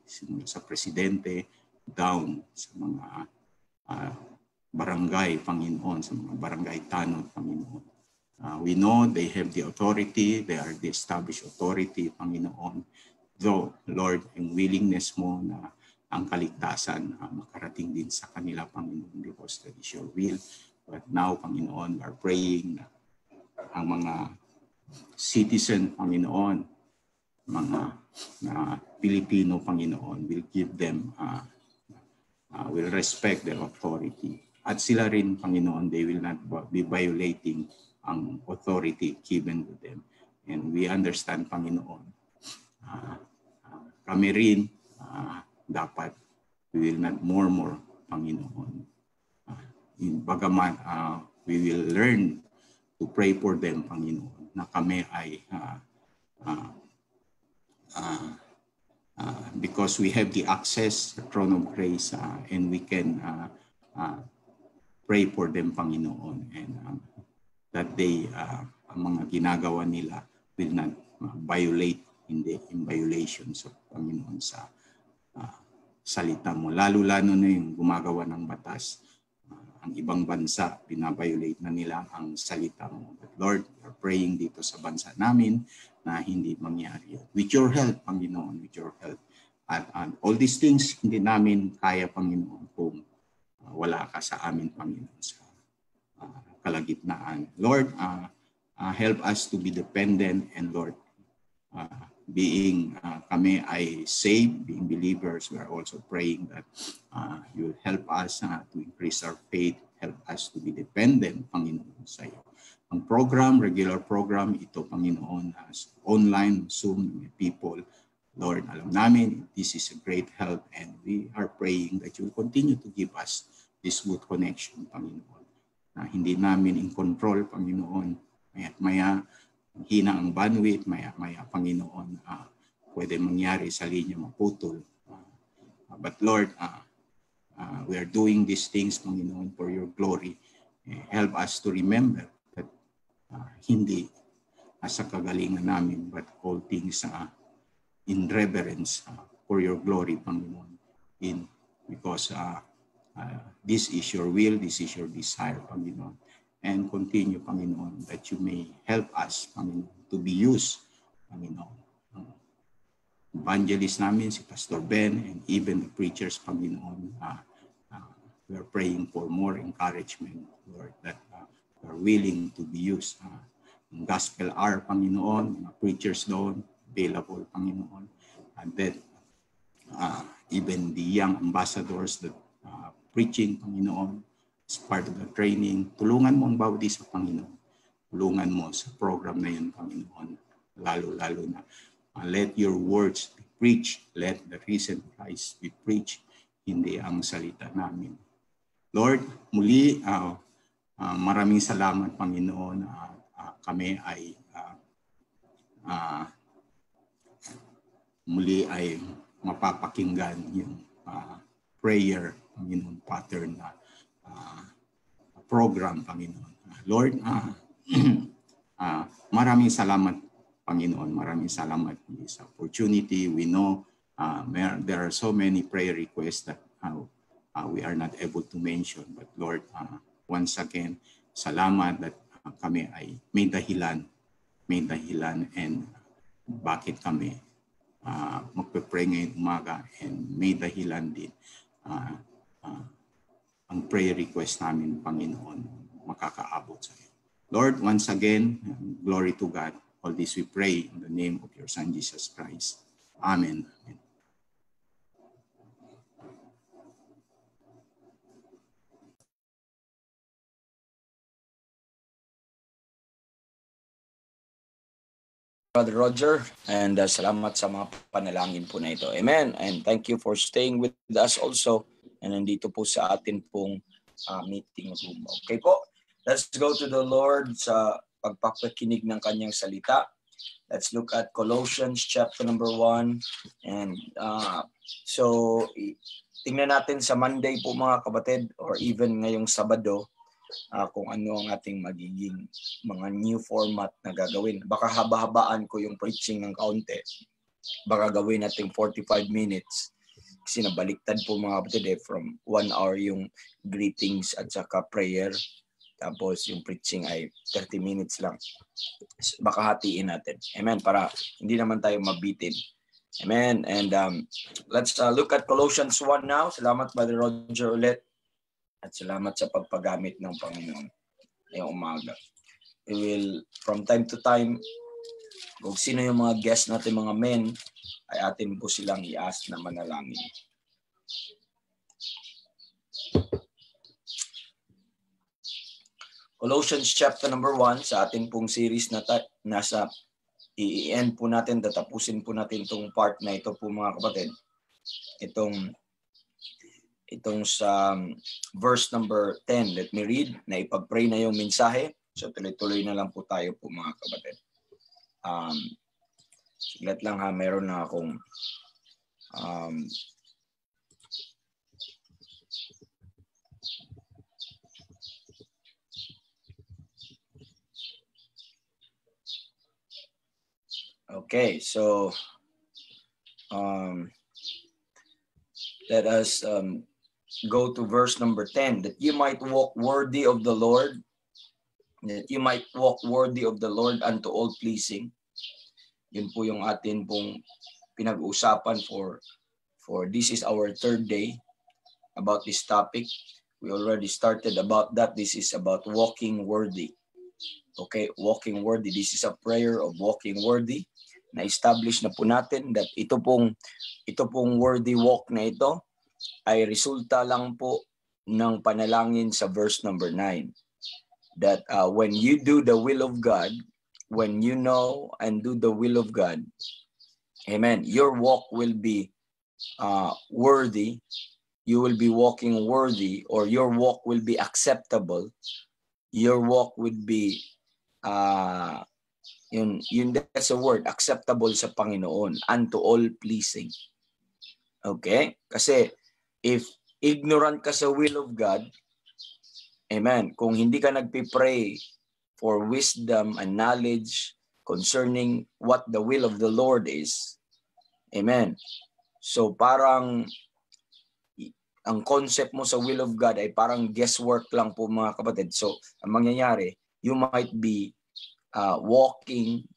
sa presidente, down sa mga barangay, Panginoon, sa mga barangay tanod, Panginoon. We know they have the authority, they are the established authority, Panginoon. Though, Lord, yung willingness mo na ang kaligtasan makarating din sa kanila, Panginoon, because that is your will. But now, Panginoon, we are praying na ang mga citizen, Panginoon, mga Pilipino, Panginoon, will give them, will respect their authority. At sila rin, Panginoon, they will not be violating ang authority given to them. And we understand, Panginoon, kami rin dapat we will not murmur, Panginoon. Bagaman we will learn to pray for them, Panginoon, na kami ay because we have the access to the throne of grace and we can pray for them, Panginoon, and that they, ang mga ginagawa nila will not violate in violations of, Panginoon, sa salita mo. Lalo-lalo na yung gumagawa ng batas. Ang ibang bansa, binabiolate na nila ang salita mo. But Lord, we are praying dito sa bansa namin na hindi mangyari yun. With your help, Panginoon, with your help. At all these things, hindi namin kaya, Panginoon, kung wala ka sa amin, Panginoon, sa kalagitnaan. Lord, help us to be dependent, and Lord, being kami ay saved, being believers, we are also praying that you will help us to increase our faith, help us to be dependent, Panginoon, sa iyo. Ang program, regular program, ito, Panginoon, as online, Zoom, people, Lord, alam namin, this is a great help, and we are praying that you will continue to give us this good connection, Panginoon. Na hindi namin in control, Panginoon, maya hina ang bandwidth, maya Panginoon, pwede mangyari sa linya maputol. But Lord, we are doing these things, Panginoon, for your glory. Help us to remember that hindi sa kagalingan namin, but all things in reverence for your glory, Panginoon. Because this is your will, this is your desire, Panginoon. And continue, Panginoon, that you may help us, Panginoon, to be used, Panginoon. Evangelist namin, si Pastor Ben, and even the preachers, Panginoon, we are praying for more encouragement, Lord, that we are willing to be used. Gospel hour, Panginoon, mga preachers doon, available, Panginoon. And then, even the young ambassadors that preaching, Panginoon, as part of the training, tulungan mo ang bawat isa, Panginoon, tulungan mo sa program na yun, Panginoon. Lalo-lalo na let your words be preached. Let the risen Christ be preached. Hindi ang salita namin. Lord, muli, maraming salamat, Panginoon. Kami ay muli ay mapapakinggan yung prayer, Panginoon, pattern na program, Panginoon. Lord, maraming salamat, Panginoon. Maraming salamat for this opportunity. We know there are so many prayer requests that we are not able to mention. But Lord, once again, salamat that kami ay may dahilan and bakit kami magpe-pray ngayong umaga, and may dahilan din ang prayer request namin, Panginoon, makakaabot sa iyo. Lord, once again, glory to God. All this we pray in the name of your Son, Jesus Christ. Amen. Amen. Brother Roger, and salamat sa mga panalangin po na ito. Amen. And thank you for staying with us also. And nandito po sa atin pong meeting room. Okay po, let's go to the Lord sa pagpapakinig ng kanyang salita. Let's look at Colossians chapter number 1. And so, tingnan natin sa Monday po mga kapatid, or even ngayong Sabado, kung ano ang ating magiging mga new format na gagawin. Baka haba-habaan ko yung preaching ng kaunti. Baka gawin natin 45 minutes. Kasi nabaliktad po mga kapatid from 1 hour yung greetings at saka prayer. Tapos yung preaching ay 30 minutes lang. Baka hatiin natin. Amen. Para hindi naman tayo mabitin. Amen. And let's look at Colossians 1 now. Salamat, Brother Roger, ulit. At salamat sa pagpagamit ng Panginoon ngayong umaga. We will, from time to time, kung sino yung mga guests natin, mga men, ay atin po silang i-ask na manalangin. Colossians chapter number 1, sa atin pong series na nasa i-end po natin, tatapusin po natin itong part na ito po mga kapatid. Itong sa verse number 10. Let me read, na ipag-pray na yung mensahe. So tuloy-tuloy na lang po tayo po mga kapatid. Siglat lang ha, meron na akong okay, so let us go to verse number 10. That you might walk worthy of the Lord, that you might walk worthy of the Lord unto all pleasing. Yun po yung atin pong pinag-usapan for this is our third day about this topic. We already started about that. This is about walking worthy. Okay, walking worthy. This is a prayer of walking worthy. Na-establish na po natin that ito pong worthy walk na ito ay resulta lang po ng panalangin sa verse number 9. That when you do the will of God, when you know and do the will of God, amen, your walk will be worthy. You will be walking worthy, or your walk will be acceptable. Your walk would be yun that's a word, acceptable sa Panginoon, unto all pleasing. Okay? Kasi if ignorant ka sa will of God, amen, kung hindi ka nagpipray for wisdom and knowledge concerning what the will of the Lord is, amen, so parang ang concept mo sa will of God ay parang guesswork lang po mga kapatid. So ang mangyayari, you might be walking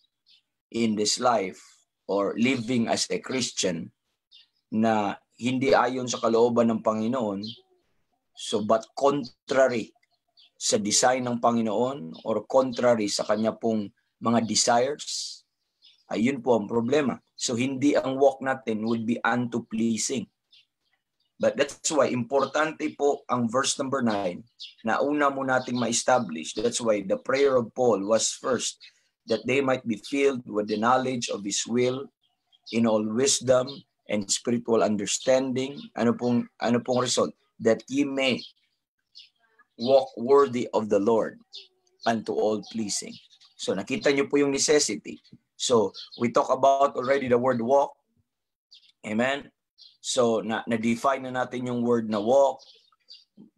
in this life or living as a Christian na hindi ayon sa kalooban ng Panginoon, so but contrary sa design ng Panginoon or contrary sa kanya pong mga desires, ayun po ang problema. So hindi ang walk natin would be unto pleasing. But that's why importante po ang verse number 9 na una mo nating ma-establish. That's why the prayer of Paul was first, that they might be filled with the knowledge of His will in all wisdom and spiritual understanding. Ano pong result? That ye may walk worthy of the Lord unto all pleasing. So nakita niyo po yung necessity. So we talk about already the word walk. Amen. So na-define na natin yung word na walk,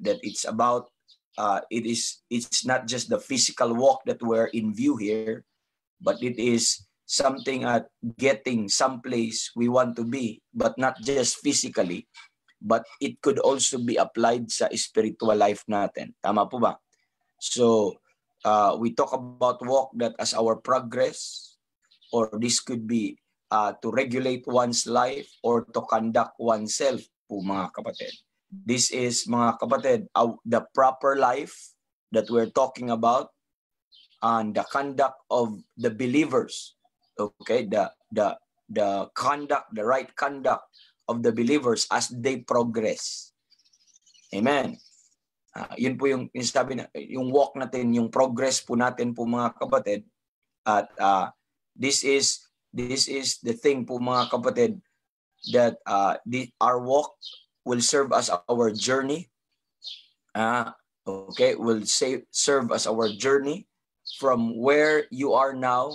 that it's about it's not just the physical walk that we're in view here, but it is something at getting someplace we want to be, but not just physically, but it could also be applied sa spiritual life natin. Tama po ba? So we talk about walk that as our progress, or this could be to regulate one's life or to conduct oneself po mga kapatid. This is mga kapatid, the proper life that we're talking about and the conduct of the believers. Okay, the conduct, the right conduct of the believers as they progress. Amen. Yun po yung sabi na yung walk natin, yung progress po natin po mga kapatid. At this is the thing po mga kapatid, that our walk will serve as our journey. Okay, will serve as our journey from where you are now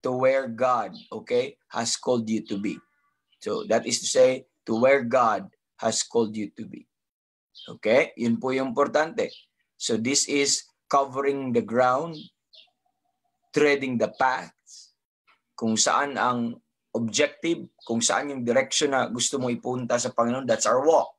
to where God, okay, has called you to be. So that is to say, to where God has called you to be. Okay, yun po yung importante. So this is covering the ground, treading the path, kung saan ang objective, kung saan yung direction na gusto mo ipunta sa Panginoon. That's our walk.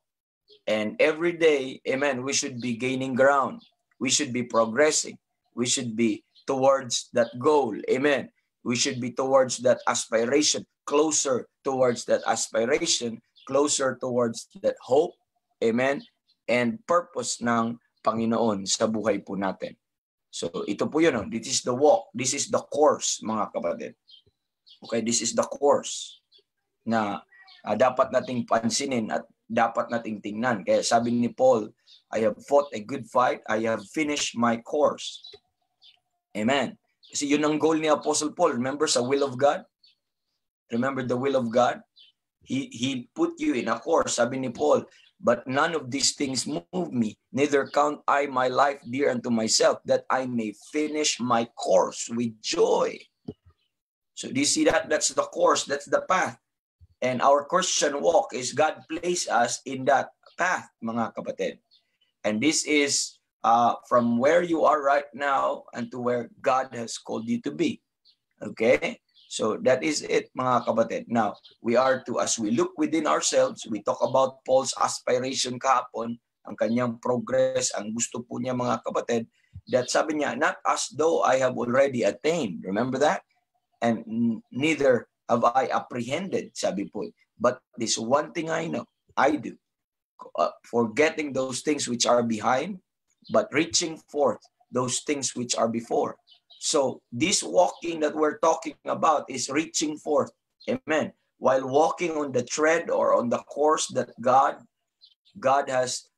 And every day, amen, we should be gaining ground. We should be progressing. We should be towards that goal. Amen. We should be towards that aspiration, closer towards that aspiration, closer towards that hope. Amen. And purpose ng Panginoon sa buhay po natin. So ito po yun. This is the walk. This is the course, mga kapatid. Okay, this is the course na dapat nating pansinin at dapat nating tingnan. Kaya sabi ni Paul, I have fought a good fight. I have finished my course. Amen. Kasi yun ang goal ni Apostle Paul. Remember sa will of God? Remember the will of God? He put you in a course. Sabi ni Paul, but none of these things move me, neither count I my life dear unto myself, that I may finish my course with joy. So do you see that? That's the course, that's the path. And our Christian walk is God placed us in that path, mga kapatid. And this is from where you are right now and to where God has called you to be. Okay? So that is it, mga kapatid. Now, we are to, as we look within ourselves, we talk about Paul's aspiration kahapon, ang kanyang progress, ang gusto po niya, mga kapatid, that sabi niya, not as though I have already attained. Remember that? And neither have I apprehended, sabi po. But this one thing I know, I do, forgetting those things which are behind, but reaching forth those things which are before. So this walking that we're talking about is reaching forth. Amen. While walking on the tread or on the course that God has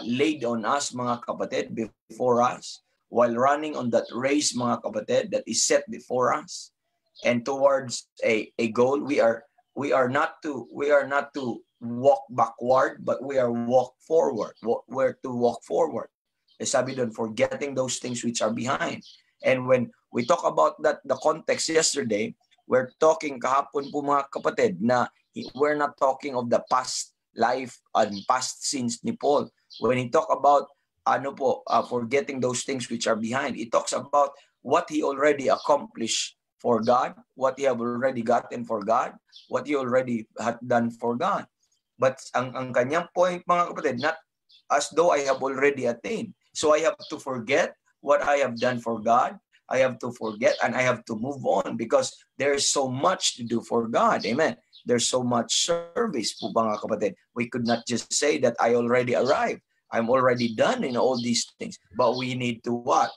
laid on us, mga kapatid, before us, while running on that race, mga kapatid, that is set before us, and towards a goal, we are not to walk backward, but we are walk forward. We're to walk forward. Sabi doon, forgetting those things which are behind. And when we talk about that, the context yesterday, we're talking kahapon po, mga kapatid, na we're not talking of the past life and past sins ni Paul. When he talk about forgetting those things which are behind, he talks about what he already accomplished for God, what he have already gotten for God, what he already had done for God. But ang kanyang point, mga kapatid, not as though I have already attained. So I have to forget what I have done for God. I have to forget and I have to move on because there is so much to do for God. Amen. There's so much service po, mga kapatid. We could not just say that I already arrived. I'm already done in all these things. But we need to what?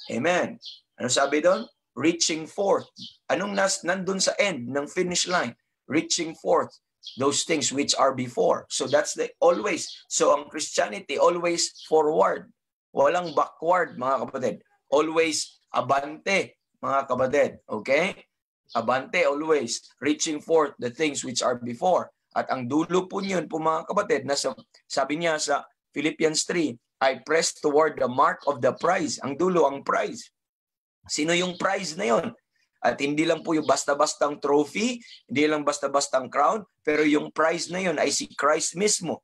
Amen. Ano sabi doon? Reaching forth. Anong nandun sa end ng finish line? Reaching forth those things which are before. So that's the always. So ang Christianity, always forward. Walang backward, mga kapatid. Always abante, mga kapatid. Okay? Abante, always. Reaching forth the things which are before. At ang dulo po yun po, mga kapatid, sabi niya sa Philippians 3, I press toward the mark of the prize. Ang dulo, ang prize. Sino yung prize na yon? At hindi lang po yung basta-bastang trophy, hindi lang basta-bastang crown, pero yung prize na yon ay si Christ mismo.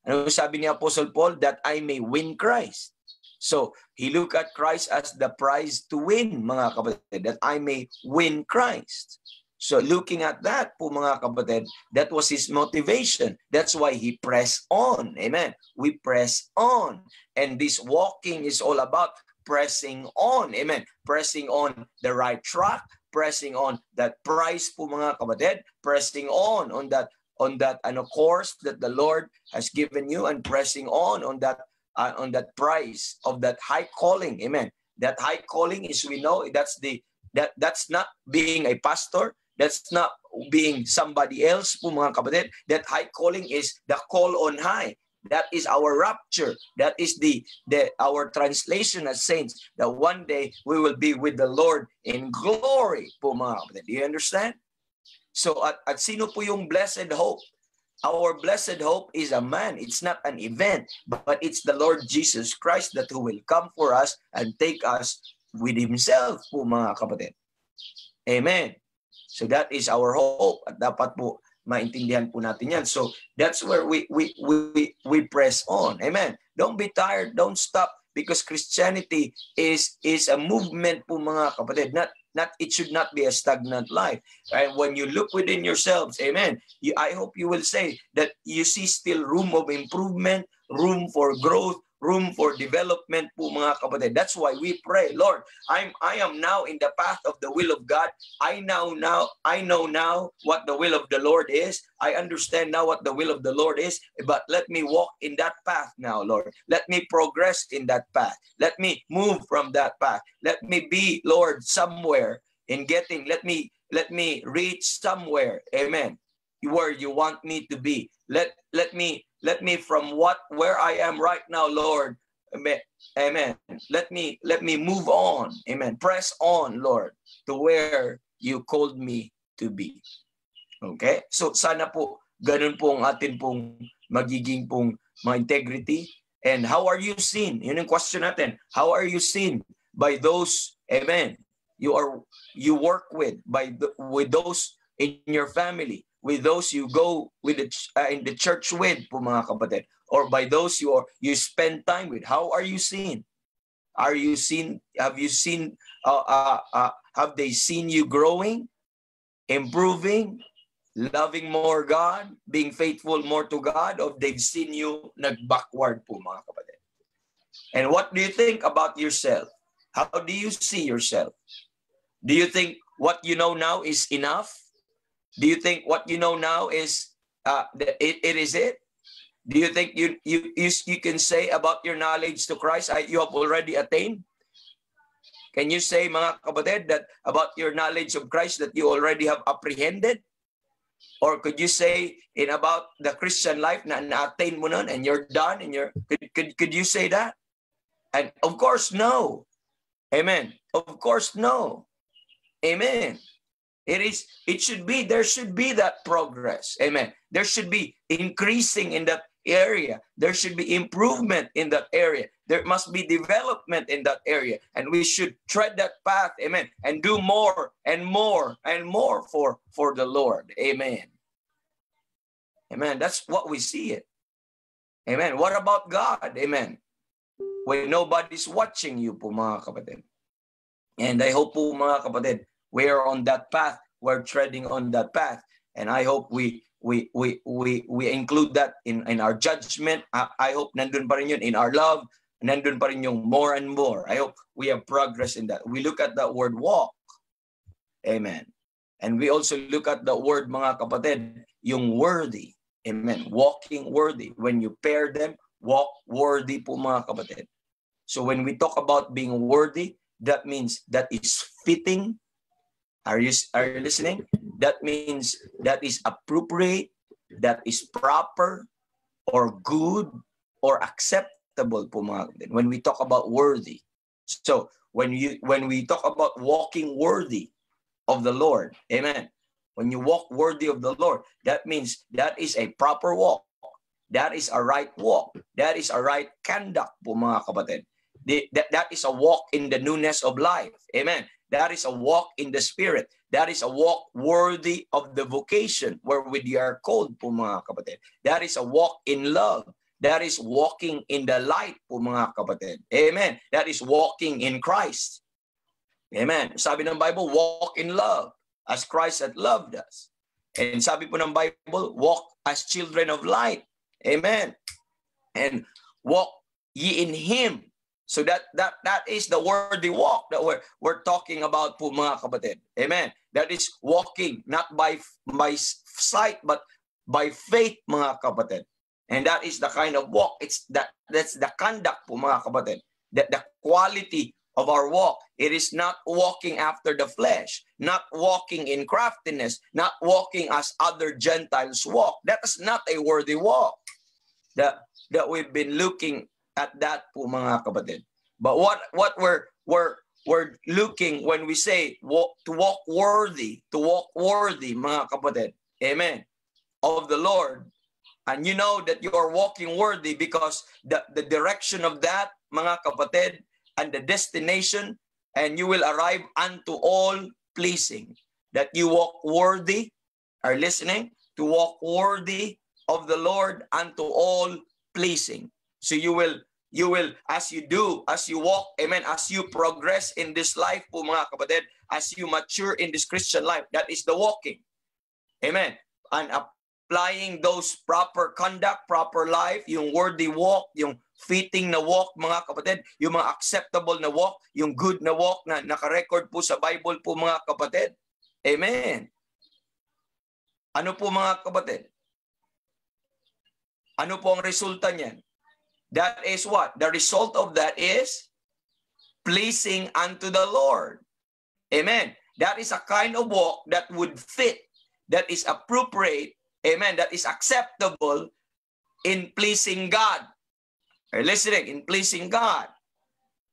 Ano sabi ni Apostle Paul? That I may win Christ. So, he looked at Christ as the prize to win, mga kapatid, that I may win Christ. So, looking at that po, mga kapatid, that was his motivation. That's why he pressed on. Amen. We press on. And this walking is all about pressing on. Amen. Pressing on the right track, pressing on that prize po, mga kapatid, pressing on that course that the Lord has given you, and pressing on that prize of that high calling. Amen. That high calling is, we know, that's not being a pastor, that's not being somebody else po, mga kapatid. That high calling is the call on high. That is our rapture. That is our translation as saints, that one day we will be with the Lord in glory po, mga kapatid. Do you understand? So at sino po yung blessed hope? Our blessed hope is a man. It's not an event, but it's the Lord Jesus Christ that who will come for us and take us with himself po, mga kapatid. Amen. So that is our hope. At dapat po maintindihan po natin yan. So that's where we press on. Amen. Don't be tired. Don't stop, because Christianity is a movement po, mga kapatid. It should not be a stagnant life. Right? When you look within yourselves, amen, I hope you will say that you see still room of improvement, room for growth, room for development po, mga kapatid. That's why we pray, Lord, I am now in the path of the will of God. I know now what the will of the Lord is. I understand now what the will of the Lord is, but let me walk in that path now, Lord. Let me progress in that path. Let me move from that path. Let me be, Lord, somewhere in getting, let me reach somewhere, amen, where you want me to be. Let me from where I am right now, Lord. Amen. Let me move on. Amen. Press on, Lord, to where you called me to be. Okay? So sana po ganun po ang atin pong magiging pong integrity. And how are you seen? Yun ang question natin. How are you seen by those, amen, you work with, with those in your family, with those you go with in the church with po, mga kapatid, or by those you spend time with? How are you seen? Are you seen? Have you seen? Have they seen you growing, improving, loving more God, being faithful more to God, or they've seen you nag-backward po, mga kapatid? And what do you think about yourself? How do you see yourself? Do you think what you know now is enough? Do you think what you know now is it is it? Do you think you can say about your knowledge to Christ, you have already attained? Can you say, mga kapatid, that about your knowledge of Christ that you already have apprehended? Or could you say about the Christian life na na-attain mo nun and you're done and could you say that? And of course, no. Amen. Of course, no. Amen. There should be that progress. Amen. There should be increasing in that area. There should be improvement in that area. There must be development in that area. And we should tread that path. Amen. And do more and more and more for the Lord. Amen. Amen. That's what we see it. Amen. What about God? Amen. When nobody's watching you po, mga kapatid. And I hope po, mga kapatid, we are on that path. We're treading on that path. And I hope we include that in our judgment. I hope nandun pa rin yun in our love. Nandun pa rin yung more and more. I hope we have progress in that. We look at that word walk. Amen. And we also look at the word, mga kapatid, yung worthy. Amen. Walking worthy. When you pair them, walk worthy po, mga kapatid. So when we talk about being worthy, that means that is fitting. Are you listening? That means that is appropriate. that is proper or good or acceptable po mga kapatid. When we talk about worthy. So, when we talk about walking worthy of the Lord, amen. When you walk worthy of the Lord, that means that is a proper walk. That is a right walk. That is a right conduct po mga kapatid. That is a walk in the newness of life. Amen. That is a walk in the Spirit. That is a walk worthy of the vocation wherewith you are called po mga kapatid. That is a walk in love. That is walking in the light po mga kapatid. Amen. That is walking in Christ. Amen. Sabi ng Bible, walk in love as Christ had loved us. And sabi po ng Bible, walk as children of light. Amen. And walk ye in Him. So that is the worthy walk that we're talking about po mga kapatid. Amen. That is walking not by sight but by faith mga kapatid. And that is the kind of walk. That's the conduct po mga kapatid. That the quality of our walk. It is not walking after the flesh, not walking in craftiness, not walking as other Gentiles walk. That is not a worthy walk. That we've been looking at that po mga kapatid. But what we're looking when we say to walk worthy mga kapatid. Amen. Of the Lord. And you know that you are walking worthy because the direction of that mga kapatid and the destination, and you will arrive unto all pleasing. That you walk worthy, are listening? To walk worthy of the Lord unto all pleasing. So you will, as you walk, amen, as you progress in this life po mga kapatid, as you mature in this Christian life, that is the walking. Amen. And applying those proper conduct, proper life, yung worthy walk, yung fitting na walk mga kapatid, yung mga acceptable na walk, yung good na walk na naka-record po sa Bible po mga kapatid. Amen. Ano po mga kapatid? Ano po ang resulta niyan? That is what? The result of that is pleasing unto the Lord. Amen. That is a kind of walk that would fit, that is appropriate, amen, that is acceptable in pleasing God. Are you listening? In pleasing God.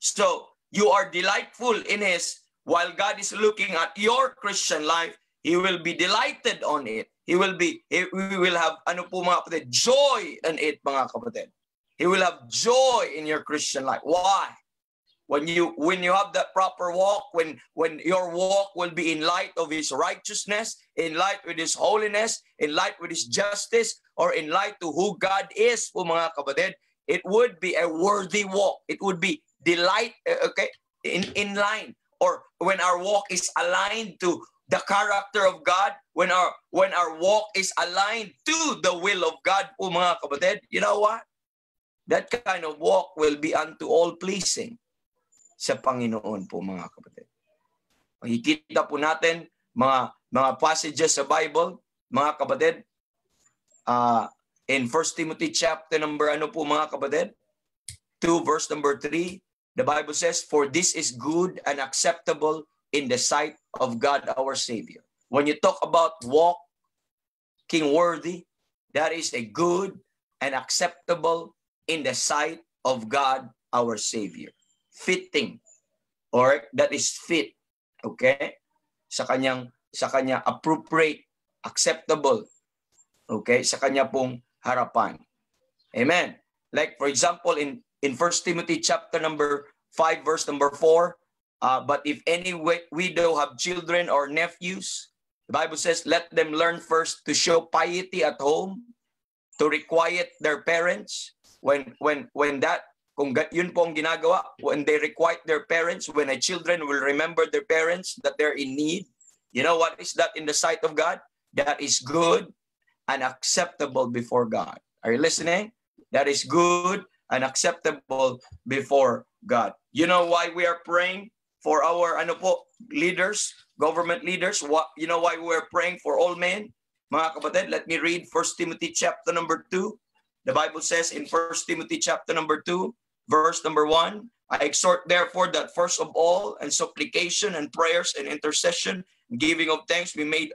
So, you are delightful in His, while God is looking at your Christian life, He will be delighted on it. We will have, ano po mga kapatid, joy in it mga kapatid. He will have joy in your Christian life. Why? When you have that proper walk, when your walk will be in light of His righteousness, in light with His holiness, in light with His justice, or in light to who God is po mga kapatid, it would be a worthy walk. It would be delight, in line. Or when our walk is aligned to the character of God, when our walk is aligned to the will of God po mga kapatid, you know what? That kind of walk will be unto all pleasing sa Panginoon po mga kapatid. Makikita po natin mga passages sa Bible, mga kapatid, in 1 Timothy chapter number, mga kapatid? 2 verse number 3, the Bible says, "For this is good and acceptable in the sight of God our Savior." When you talk about walking worthy, that is a good and acceptable in the sight of God our Savior. Fitting, or that is fit, okay? Sa kanyang appropriate, acceptable, okay? Sa kanya pong harapan. Amen. Like for example in 1 Timothy chapter number 5 verse number 4, but if any widow have children or nephews, the Bible says, let them learn first to show piety at home, to requite their parents. When that, kung yun po ang ginagawa, when they requite their parents, when a children will remember their parents that they're in need, you know what is that in the sight of God? That is good and acceptable before God. Are you listening? That is good and acceptable before God. You know why we are praying for our leaders, government leaders? You know why we are praying for all men? Mga kapatid, let me read 1 Timothy chapter number 2. The Bible says in 1 Timothy chapter number 2, verse number 1, I exhort therefore that first of all, and supplication and prayers and intercession, and giving of thanks be made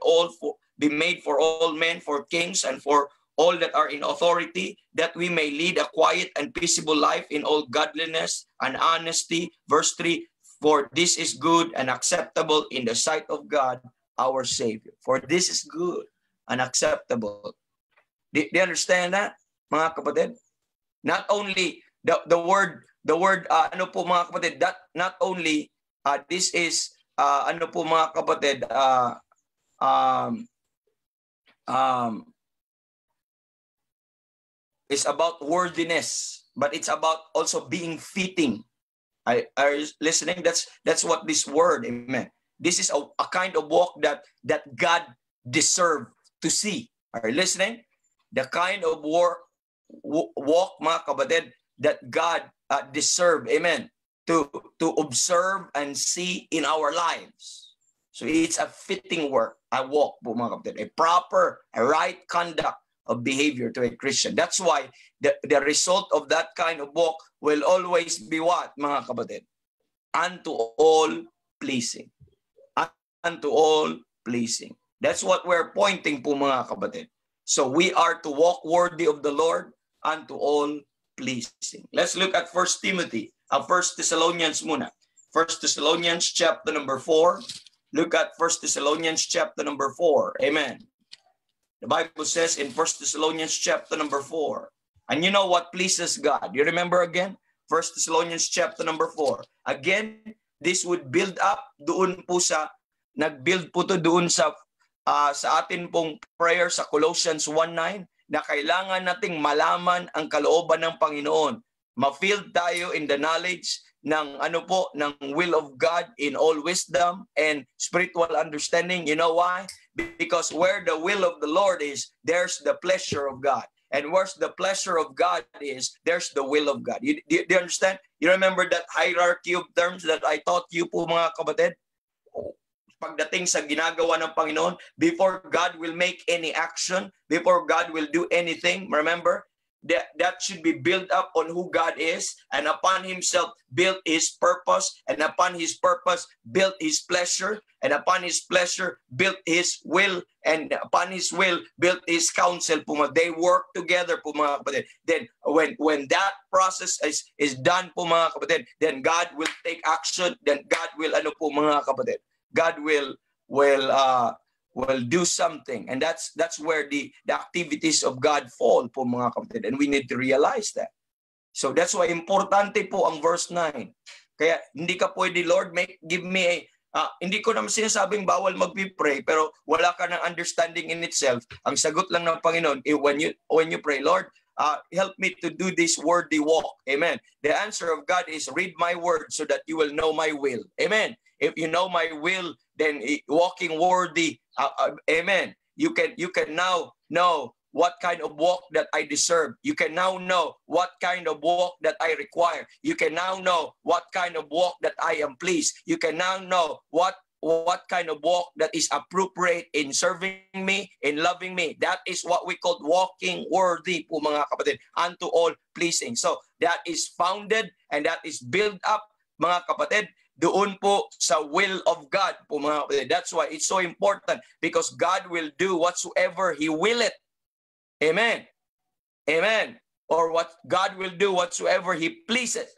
be made for all men, for kings, and for all that are in authority, that we may lead a quiet and peaceable life in all godliness and honesty. Verse 3, for this is good and acceptable in the sight of God, our Savior. For this is good and acceptable. Do you understand that, mga kapatid? Not only the word, ano po mga kapatid, that not only this is, ano po mga kapatid, is about worthiness, but it's about also being fitting. Are you listening? That's what this word, amen. This is a kind of walk that God deserved to see. Are you listening? The kind of walk, mga kapatid, that God deserved, amen, to observe and see in our lives. So it's a fitting work, a walk, mga kapatid, a proper, a right conduct of behavior to a Christian. That's why the result of that kind of walk will always be what, mga kapatid? Unto all pleasing. Unto all pleasing. That's what we're pointing po, mga kapatid. So we are to walk worthy of the Lord unto all pleasing. Let's look at 1 Timothy, 1 Thessalonians muna. 1 Thessalonians chapter number 4. Look at 1 Thessalonians chapter number 4. Amen. The Bible says in 1 Thessalonians chapter number 4, and you know what pleases God. You remember again? 1 Thessalonians chapter number 4. Again, this would build up doon po sa, nag-build po to doon sa atin pong prayer sa Colossians 1:9, na kailangan nating malaman ang kalooban ng Panginoon. Ma-filled tayo in the knowledge ng ng will of God in all wisdom and spiritual understanding. You know why? Because where the will of the Lord is, there's the pleasure of God. And where's the pleasure of God is, there's the will of God. Do you understand? You remember that hierarchy of terms that I taught you po, mga kapatid? Pagdating sa ginagawa ng Panginoon, before God will make any action, before God will do anything, remember? That should be built up on who God is, and upon himself built his purpose, and upon his purpose built his pleasure, and upon his pleasure built his will, and upon his will built his counsel. They work together po, mga kapatid. Then when that process is done po, mga kapatid, then God will take action, then God will mga kapatid, God will do something, and that's where the activities of God fall po, mga kapatid, and we need to realize that. So that's why importante po ang verse 9. Kaya hindi ka pwede, Lord, give me a hindi ko naman sinasabing bawal mag-pray, pero wala ka ng understanding in itself. Ang sagot lang ng Panginoon, when you pray, Lord, help me to do this worthy walk. Amen. The answer of God is, read my word so that you will know my will. Amen. If you know my will, then walking worthy, amen. You can now know what kind of walk that I deserve. You can now know what kind of walk that I require. You can now know what kind of walk that I am pleased. You can now know what kind of walk that is appropriate in serving me, in loving me. That is what we call walking worthy po, mga kapatid, unto all pleasing. So that is founded and that is built up, mga kapatid, doon po sa will of God po, mga kapatid. That's why it's so important, because God will do whatsoever He willeth. Amen. Amen. Or what God will do whatsoever He pleases.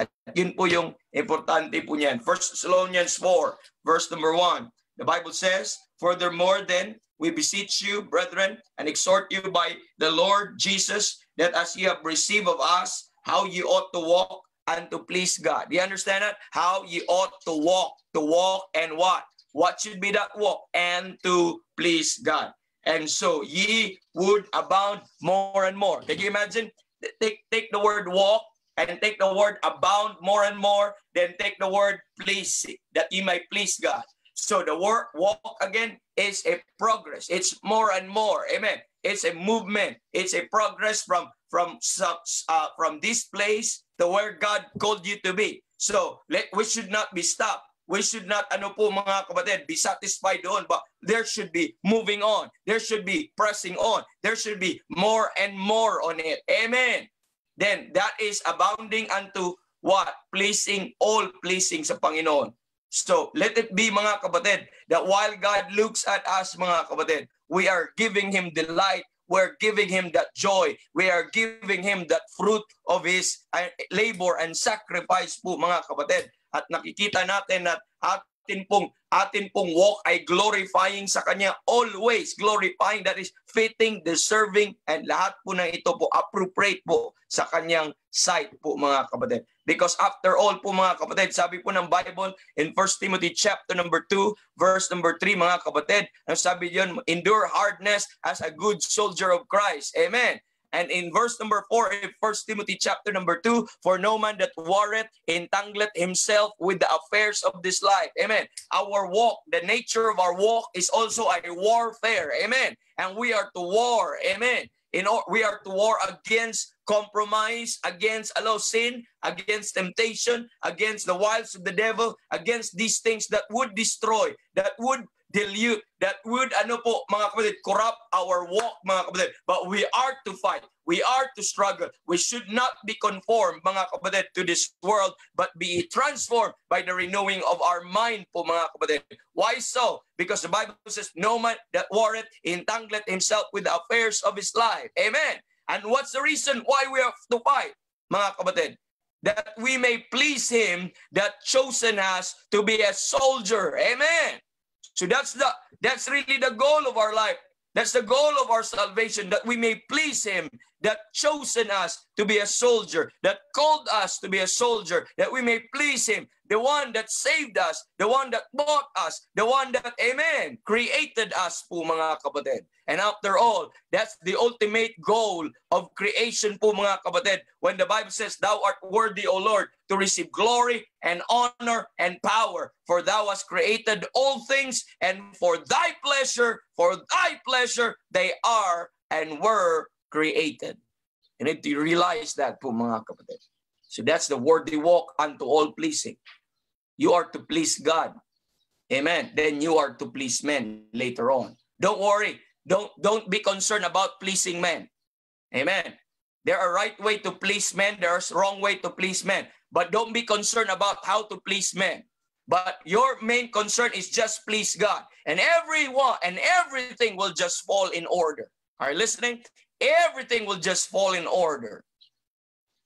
At yun po yung importante po niyan. 1 Thessalonians 4, verse number 1. The Bible says, furthermore then, we beseech you, brethren, and exhort you by the Lord Jesus, that as you have received of us, how you ought to walk and to please God. Do you understand that? How you ought to walk and what? What should be that walk? And to please God. And so ye would abound more and more. Can you imagine? Take the word walk and take the word abound more and more, then take the word please, that ye might please God. So the word walk again is a progress. It's more and more. Amen. It's a movement. It's a progress from this place to where God called you to be. So we should not be stopped. We should not, mga kapatid, be satisfied doon, but there should be moving on. There should be pressing on. There should be more and more on it. Amen. Then that is abounding unto what? Pleasing, all pleasing sa Panginoon. So let it be, mga kapatid, that while God looks at us, mga kapatid, we are giving Him delight, we're giving Him that joy, we are giving Him that fruit of His labor and sacrifice po, mga kapatid. At nakikita natin na atin pong walk ay glorifying sa Kanya, always glorifying, that is fitting, deserving, and lahat po ng ito po appropriate po sa Kanyang sight po, mga kapatid. Because after all po, mga kapatid, sabi po ng Bible in 1 Timothy chapter number 2, verse number 3, mga kapatid, ang sabi diyan, endure hardness as a good soldier of Christ. Amen. And in verse number 4, in 1 Timothy chapter number 2, for no man that warreth entangleth himself with the affairs of this life. Amen. Our walk, the nature of our walk is also a warfare. Amen. And we are to war. Amen. We are to war against compromise, against sin, against temptation, against the wiles of the devil, against these things that would destroy, that would dilute, that would, mga kapatid, corrupt our walk, mga kapatid. But we are to fight. We are to struggle. We should not be conformed, mga kapatid, to this world, but be transformed by the renewing of our mind po, mga kapatid. Why so? Because the Bible says, no man that warreth entangleth himself with the affairs of his life. Amen. And what's the reason why we have to fight, mga kapatid? That we may please Him that chosen us to be a soldier. Amen. So that's really the goal of our life. That's the goal of our salvation, that we may please Him that chosen us to be a soldier, that called us to be a soldier, that we may please Him, the one that saved us, the one that bought us, the one that, amen, created us po, mga kapatid. And after all, that's the ultimate goal of creation po, mga kapatid. When the Bible says, thou art worthy, O Lord, to receive glory and honor and power. For thou hast created all things, and for thy pleasure, they are and were created. You need to realize that po, mga kapatid. So that's the worthy walk unto all pleasing. You are to please God. Amen. Then you are to please men later on. Don't worry. Don't be concerned about pleasing men. Amen. There are right way to please men. There's wrong way to please men. But don't be concerned about how to please men. But your main concern is just please God. And everyone and everything will just fall in order. Are you listening? Everything will just fall in order.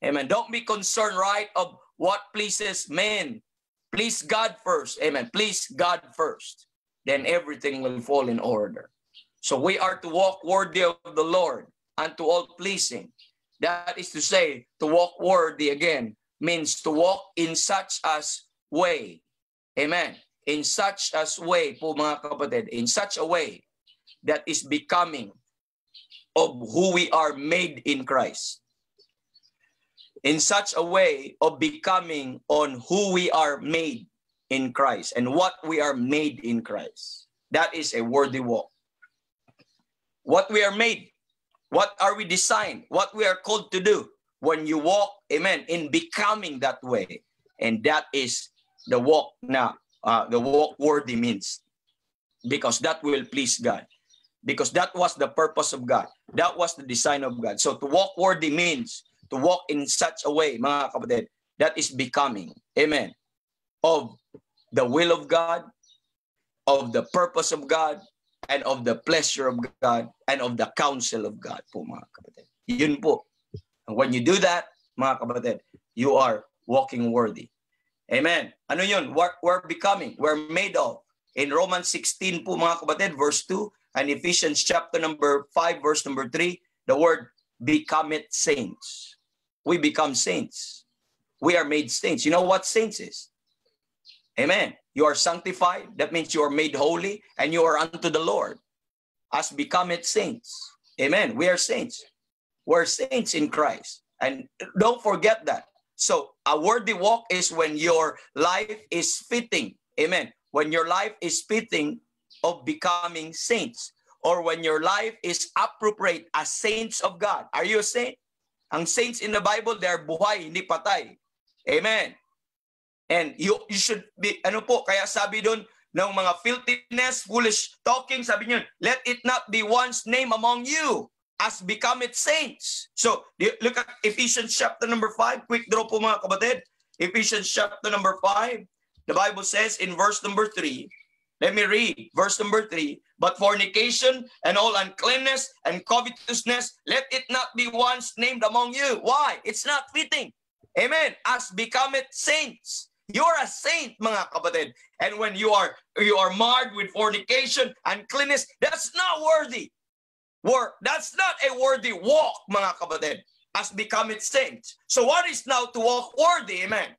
Amen. Don't be concerned, right, of what pleases men. Please God first. Amen. Please God first. Then everything will fall in order. So we are to walk worthy of the Lord unto all pleasing. That is to say, to walk worthy again means to walk in such as way. Amen. In such as way po, mga kapatid, in such a way that is becoming of who we are made in Christ. In such a way of becoming on who we are made in Christ and what we are made in Christ. That is a worthy walk. What we are made, what are we designed, what we are called to do when you walk, amen, in becoming that way. And that is the walk now, the walk worthy means. Because that will please God. Because that was the purpose of God. That was the design of God. So to walk worthy means to walk in such a way, mga kapatid, that is becoming, amen, of the will of God, of the purpose of God, and of the pleasure of God, and of the counsel of God po, mga kapatid. Yun po. And when you do that, mga kapatid, you are walking worthy. Amen. Ano yun? We're becoming. We're made of. In Romans 16 po, mga kapatid, verse 2, and Ephesians chapter number 5, verse number 3, the word becometh saints. We become saints. We are made saints. You know what saints is? Amen. You are sanctified. That means you are made holy and you are unto the Lord. As becometh saints. Amen. We are saints. We're saints in Christ. And don't forget that. So a worthy walk is when your life is fitting. Amen. When your life is fitting of becoming saints. Or when your life is appropriate as saints of God. Are you a saint? Ang saints in the Bible, they are buhay, hindi patay. Amen. And you should be, kaya sabi doon, ng mga filthiness, foolish talking, sabi niyo, let it not be one's name among you, as becometh saints. So, look at Ephesians chapter number 5. Quick draw po, mga kapatid. Ephesians chapter number 5, The Bible says in verse number 3, let me read verse number 3, but fornication and all uncleanness and covetousness, let it not be once named among you. Why? It's not fitting. Amen. As becometh saints. You're a saint, mga kapatid. And when you are marred with fornication, uncleanness, that's not worthy. That's not a worthy walk, mga kapatid, as becometh saints. So what is now to walk worthy? Amen.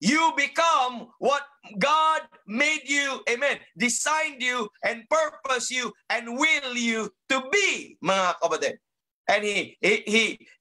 You become what God made you, amen, designed you and purpose you and will you to be, mga kapatid. And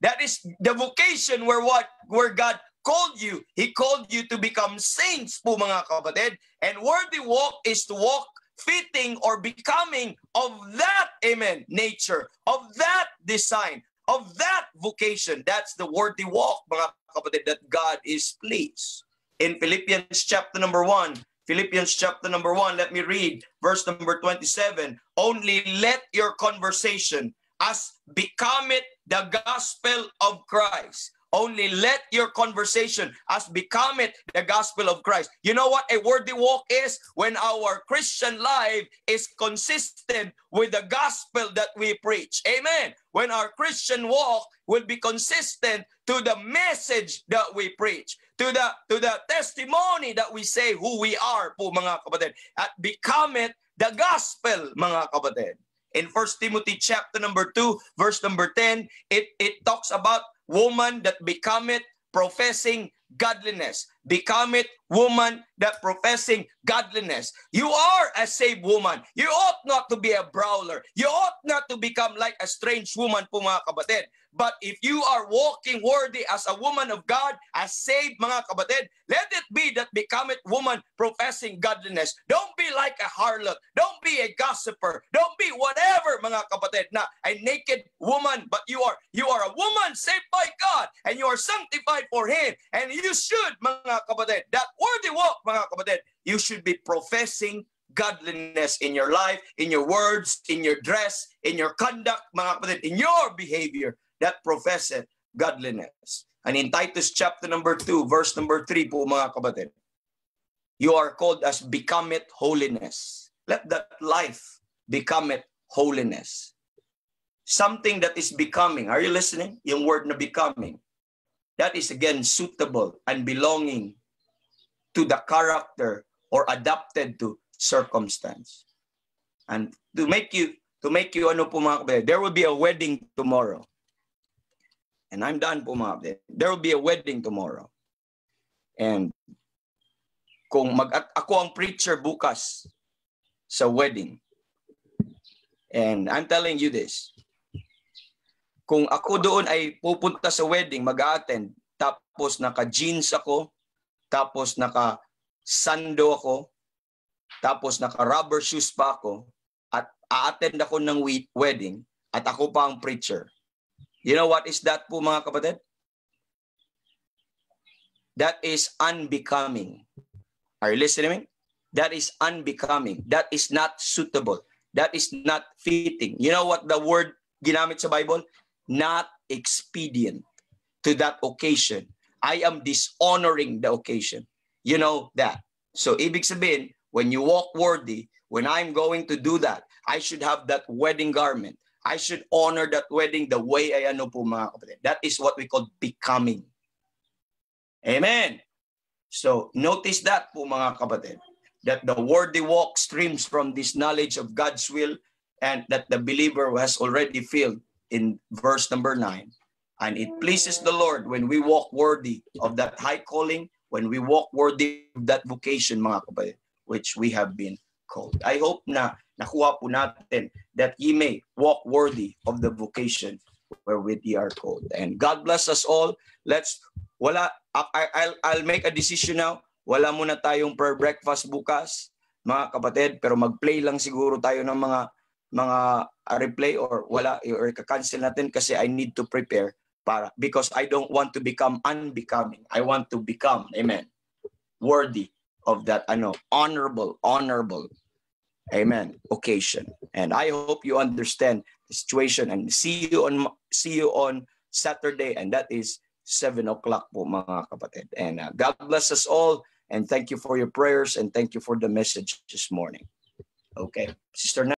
that is the vocation where God called you. He called you to become saints po, mga kapatid. And worthy walk is to walk fitting or becoming of that, amen, nature, of that design, of that vocation. That's the worthy walk, mga kapatid, that God is pleased. In Philippians chapter number 1, let me read verse number 27. Only let your conversation as becometh the gospel of Christ. Only let your conversation as becometh the gospel of Christ. You know what a worthy walk is? When our Christian life is consistent with the gospel that we preach. Amen. When our Christian walk will be consistent to the message that we preach, to the testimony that we say who we are po, mga kapatid, at becometh the gospel, mga kapatid. In 1 Timothy chapter number 2, verse number 10, it talks about woman that becometh professing godliness. Becometh woman that professing godliness. You are a saved woman. You ought not to be a brawler. You ought not to become like a strange woman po, mga kapatid. But if you are walking worthy as a woman of God, as saved, mga kapatid, let it be that becometh woman professing godliness. Don't be like a harlot. Don't be a gossiper. Don't be whatever, mga kapatid, na a naked woman. But you are a woman saved by God, and you are sanctified for Him. And you should, mga kapatid, that worthy walk, mga kapatid, you should be professing godliness in your life, in your words, in your dress, in your conduct, mga kapatid, in your behavior that professeth godliness. And in Titus chapter number 2, verse number 3 po, mga kapatid, you are called as becometh holiness. Let that life becometh holiness. Something that is becoming. Are you listening? Yung word na becoming. That is again suitable and belonging to the character or adapted to circumstance. And to make you ano po, mga kapatid, there will be a wedding tomorrow. And I'm done po, mga kapatid. There will be a wedding tomorrow. And kung ako ang preacher bukas sa wedding. And I'm telling you this. Kung ako doon ay pupunta sa wedding, mag-a-attend, tapos naka-jeans ako, tapos naka-sando ako, tapos naka-rubber shoes pa ako, at a-attend ako ng wedding, at ako pa ang preacher. You know what is that po, mga kapatid? That is unbecoming. Are you listening? That is unbecoming. That is not suitable. That is not fitting. You know what the word ginamit sa Bible? Not expedient to that occasion. I am dishonoring the occasion. You know that. So, ibig sabihin, when you walk worthy, when I'm going to do that, I should have that wedding garment. I should honor that wedding the way I ano po, mga kapatid. That is what we call becoming. Amen. So, notice that po, mga kapatid, that the worthy walk streams from this knowledge of God's will, and that the believer has already filled in verse number 9. And it pleases the Lord when we walk worthy of that high calling, when we walk worthy of that vocation, mga kapatid, which we have been called. I hope na nakuha po natin that ye may walk worthy of the vocation wherewith ye are called. And God bless us all. I'll make a decision now. Wala muna tayong prayer breakfast bukas, mga kapatid, pero mag-play lang siguro tayo ng mga replay or cancel natin kasi I need to prepare because I don't want to become unbecoming. I want to become, amen, worthy of that honorable, amen, occasion. And I hope you understand the situation, and see you on Saturday, and that is 7 o'clock po, mga kapatid. And God bless us all. And thank you for your prayers and thank you for the message this morning. Okay. Sister